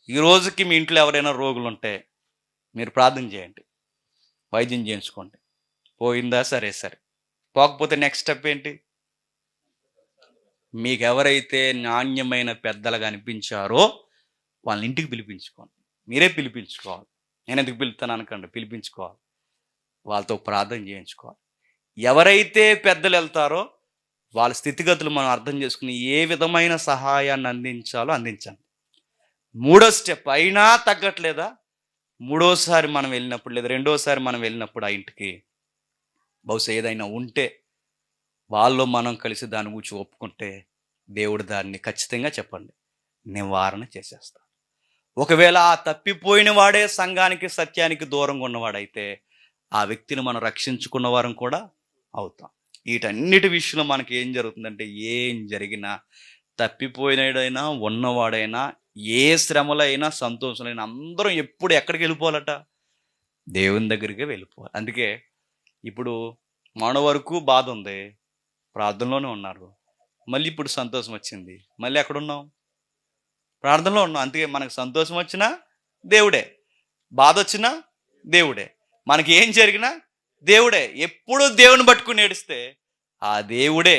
ఈ రోజుకి మీ ఇంట్లో ఎవరైనా రోగులు ఉంటే మీరు ప్రార్థన చేయండి, వైద్యం చేయించుకోండి. పోయిందా? సరే. పోకపోతే నెక్స్ట్ స్టెప్ ఏంటి? మీకు ఎవరైతే నాణ్యమైన పెద్దలుగా అనిపించారో వాళ్ళని ఇంటికి పిలిపించుకోండి. మీరే పిలిపించుకోవాలి. నేను ఎందుకు పిలుస్తాను అనకండి, పిలిపించుకోవాలి. వాళ్ళతో ప్రార్థన చేయించుకోవాలి. ఎవరైతే పెద్దలు వెళ్తారో వాళ్ళ స్థితిగతులు మనం అర్థం చేసుకుని ఏ విధమైన సహాయాన్ని అందించాలో అందించండి. మూడో స్టెప్, అయినా తగ్గట్లేదా? మూడోసారి మనం వెళ్ళినప్పుడు, లేదా రెండోసారి మనం వెళ్ళినప్పుడు ఆ ఇంటికి బహుశా ఏదైనా ఉంటే వాళ్ళు మనం కలిసి దాని గురించి ఒప్పుకుంటే దేవుడు దాన్ని ఖచ్చితంగా చెప్పండి నివారణ చేసేస్తాడు. ఒకవేళ ఆ తప్పిపోయిన వాడే సంఘానికి, సత్యానికి దూరంగా ఉన్నవాడైతే ఆ వ్యక్తిని మనం రక్షించుకున్న వారం కూడా అవుతాం. వీటన్నిటి విషయంలో మనకి ఏం జరుగుతుందంటే, ఏం జరిగినా, తప్పిపోయినాడైనా ఉన్నవాడైనా, ఏ శ్రమలైనా సంతోషాలైనా అందరం ఎప్పుడు ఎక్కడికి వెళ్ళిపోవాలట? దేవుని దగ్గరికి వెళ్ళిపోవాలి. అందుకే ఇప్పుడు మన వరకు బాధ ఉంది, ప్రార్థనలోనే ఉన్నారు. మళ్ళీ ఇప్పుడు సంతోషం వచ్చింది, మళ్ళీ ఎక్కడున్నాం? ప్రార్థనలో ఉన్నాం. అందుకే మనకు సంతోషం వచ్చినా దేవుడే, బాధ వచ్చినా దేవుడే, మనకి ఏం జరిగినా దేవుడే. ఎప్పుడు దేవుని పట్టుకుని ఏడిస్తే ఆ దేవుడే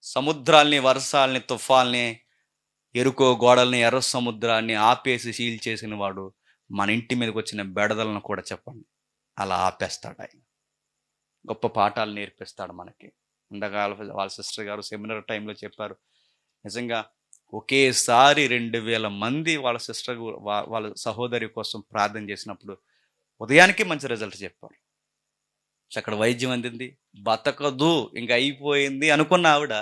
సముద్రాల్ని, వర్షాలని, తుఫాల్ని, ఎరుకో గోడల్ని, ఎర్ర సముద్రాన్ని ఆపేసి సీల్ చేసిన వాడు మన ఇంటి మీదకి వచ్చిన బెడదలను కూడా చెప్పండి అలా ఆపేస్తాడు. ఆయన గొప్ప పాఠాలు నేర్పిస్తాడు మనకి. ఇందాక వాళ్ళ సిస్టర్ గారు సెమినార్ టైంలో చెప్పారు, నిజంగా ఒకేసారి 2000 మంది వాళ్ళ సిస్టర్, వాళ్ళ సహోదరి కోసం ప్రార్థన చేసినప్పుడు ఉదయానికి మంచి రిజల్ట్ చెప్పారు. అక్కడ వైద్యం అందింది, బతకదు ఇంకా అయిపోయింది అనుకున్న ఆవిడ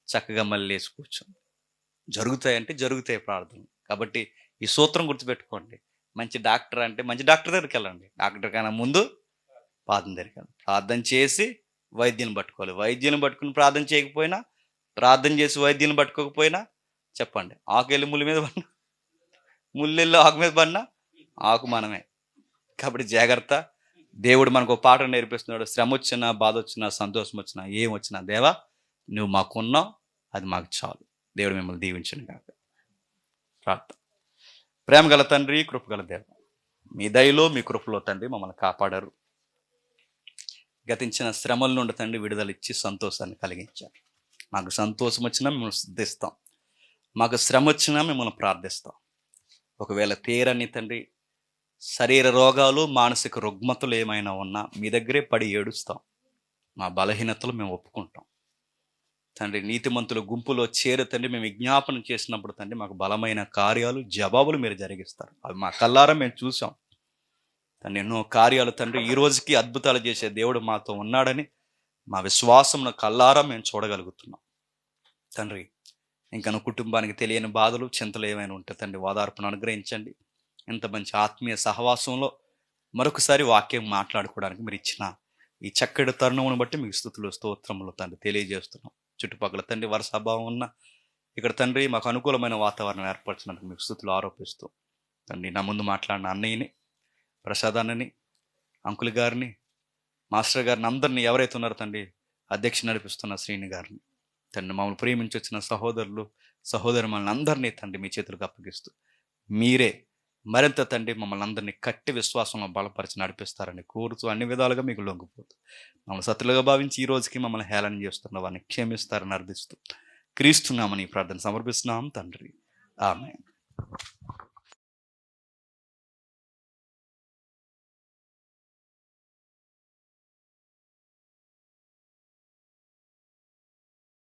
చక్కగా మళ్ళీ లేచి కూర్చోండి. జరుగుతాయంటే జరుగుతాయి ప్రార్థనలు. కాబట్టి ఈ సూత్రం గుర్తుపెట్టుకోండి. మంచి డాక్టర్ అంటే మంచి డాక్టర్ దగ్గరికి వెళ్ళండి. డాక్టర్ కన్నా ముందు ప్రార్థన దగ్గరికి వెళ్ళండి. ప్రార్థన చేసి వైద్యం పట్టుకోవాలి. వైద్యం పట్టుకుని ప్రార్థన చేయకపోయినా, ప్రార్థన చేసి వైద్యం పట్టుకోకపోయినా చెప్పండి, ఆకు వెళ్ళి ముళ్ళు మీద పడినా, ముళ్ళు వెళ్ళి ఆకు మీద పడినా ఆకు మనమే. కాబట్టి జాగ్రత్త. దేవుడు మనకు ఒక పాఠం నేర్పిస్తున్నాడు. శ్రమ వచ్చినా, బాధ వచ్చినా, సంతోషం వచ్చినా, ఏం వచ్చినా, దేవా నువ్వు మాకున్నావు, అది మాకు చాలు. దేవుడు మిమ్మల్ని దీవించను కాక. ప్రార్థన. ప్రేమ గల తండ్రి, కృపగల దేవ, మీ దయలో, మీ కృపలో తండ్రి మమ్మల్ని కాపాడారు. గతించిన శ్రమల నుండి తండ్రి విడుదల ఇచ్చి సంతోషాన్ని కలిగించారు. మాకు సంతోషం వచ్చినా మిమ్మల్ని స్తుతిస్తాం, మాకు శ్రమ వచ్చినా మిమ్మల్ని ప్రార్థిస్తాం. ఒకవేళ తీరని తండ్రి శరీర రోగాలు, మానసిక రుగ్మతలు ఏమైనా ఉన్నా మీ దగ్గరే పడి ఏడుస్తాం. మా బలహీనతలు మేము ఒప్పుకుంటాం తండ్రి. నీతిమంతుల గుంపులో చేరు తండ్రి మేము విజ్ఞాపనం చేసినప్పుడు తండ్రి మాకు బలమైన కార్యాలు, జవాబులు మీరు జరిగిస్తారు. అవి మా కళ్ళారా మేము చూసాం తండ్రి. ఎన్నో కార్యాలు తండ్రి ఈ రోజుకి అద్భుతాలు చేసే దేవుడు మాతో ఉన్నాడని మా విశ్వాసంను కళ్ళారా మేము చూడగలుగుతున్నాం తండ్రి. ఇంకా నా కుటుంబానికి తెలియని బాధలు, చింతలు ఏమైనా ఉంటే తండ్రి ఓదార్పును అనుగ్రహించండి. ఇంత మంచి ఆత్మీయ సహవాసంలో మరొకసారి వాక్యం మాట్లాడుకోవడానికి మీరు ఇచ్చిన ఈ చక్కటి తరుణమును బట్టి మీకు స్తుతులు, స్తోత్రములు తండ్రి తెలియజేస్తున్నాం. చుట్టుపక్కల తండ్రి వర్షాభావం ఉన్న ఇక్కడ తండ్రి మాకు అనుకూలమైన వాతావరణం ఏర్పరిచినందుకు మీకు స్తుతులు ఆరోపిస్తూ తండ్రి, నా ముందు మాట్లాడిన అన్నయ్యని, ప్రసాదాన్ని, అంకుల్ గారిని, మాస్టర్ గారిని, అందరినీ ఎవరైతే ఉన్నారో తండ్రి, అధ్యక్ష నడిపిస్తున్న శ్రీని గారిని తండ్రి, మమ్మల్ని ప్రేమించి వచ్చిన సహోదరులు, సహోదరి మనల్ని అందరినీ తండ్రి మీ చేతులకు అప్పగిస్తూ మీరే మరింత తండ్రి మమ్మల్ని అందరినీ కట్టి విశ్వాసంలో బలపరిచి నడిపిస్తారని కోరుతూ అన్ని విధాలుగా మీకు లొంగిపోతూ మమ్మల్ని సతులుగా భావించి ఈ రోజుకి మమ్మల్ని హేళన చేస్తున్న వారిని క్షమిస్తారని అర్థిస్తూ క్రీస్తున్నామని ప్రార్థన సమర్పిస్తున్నాం తండ్రి. ఆమేన్.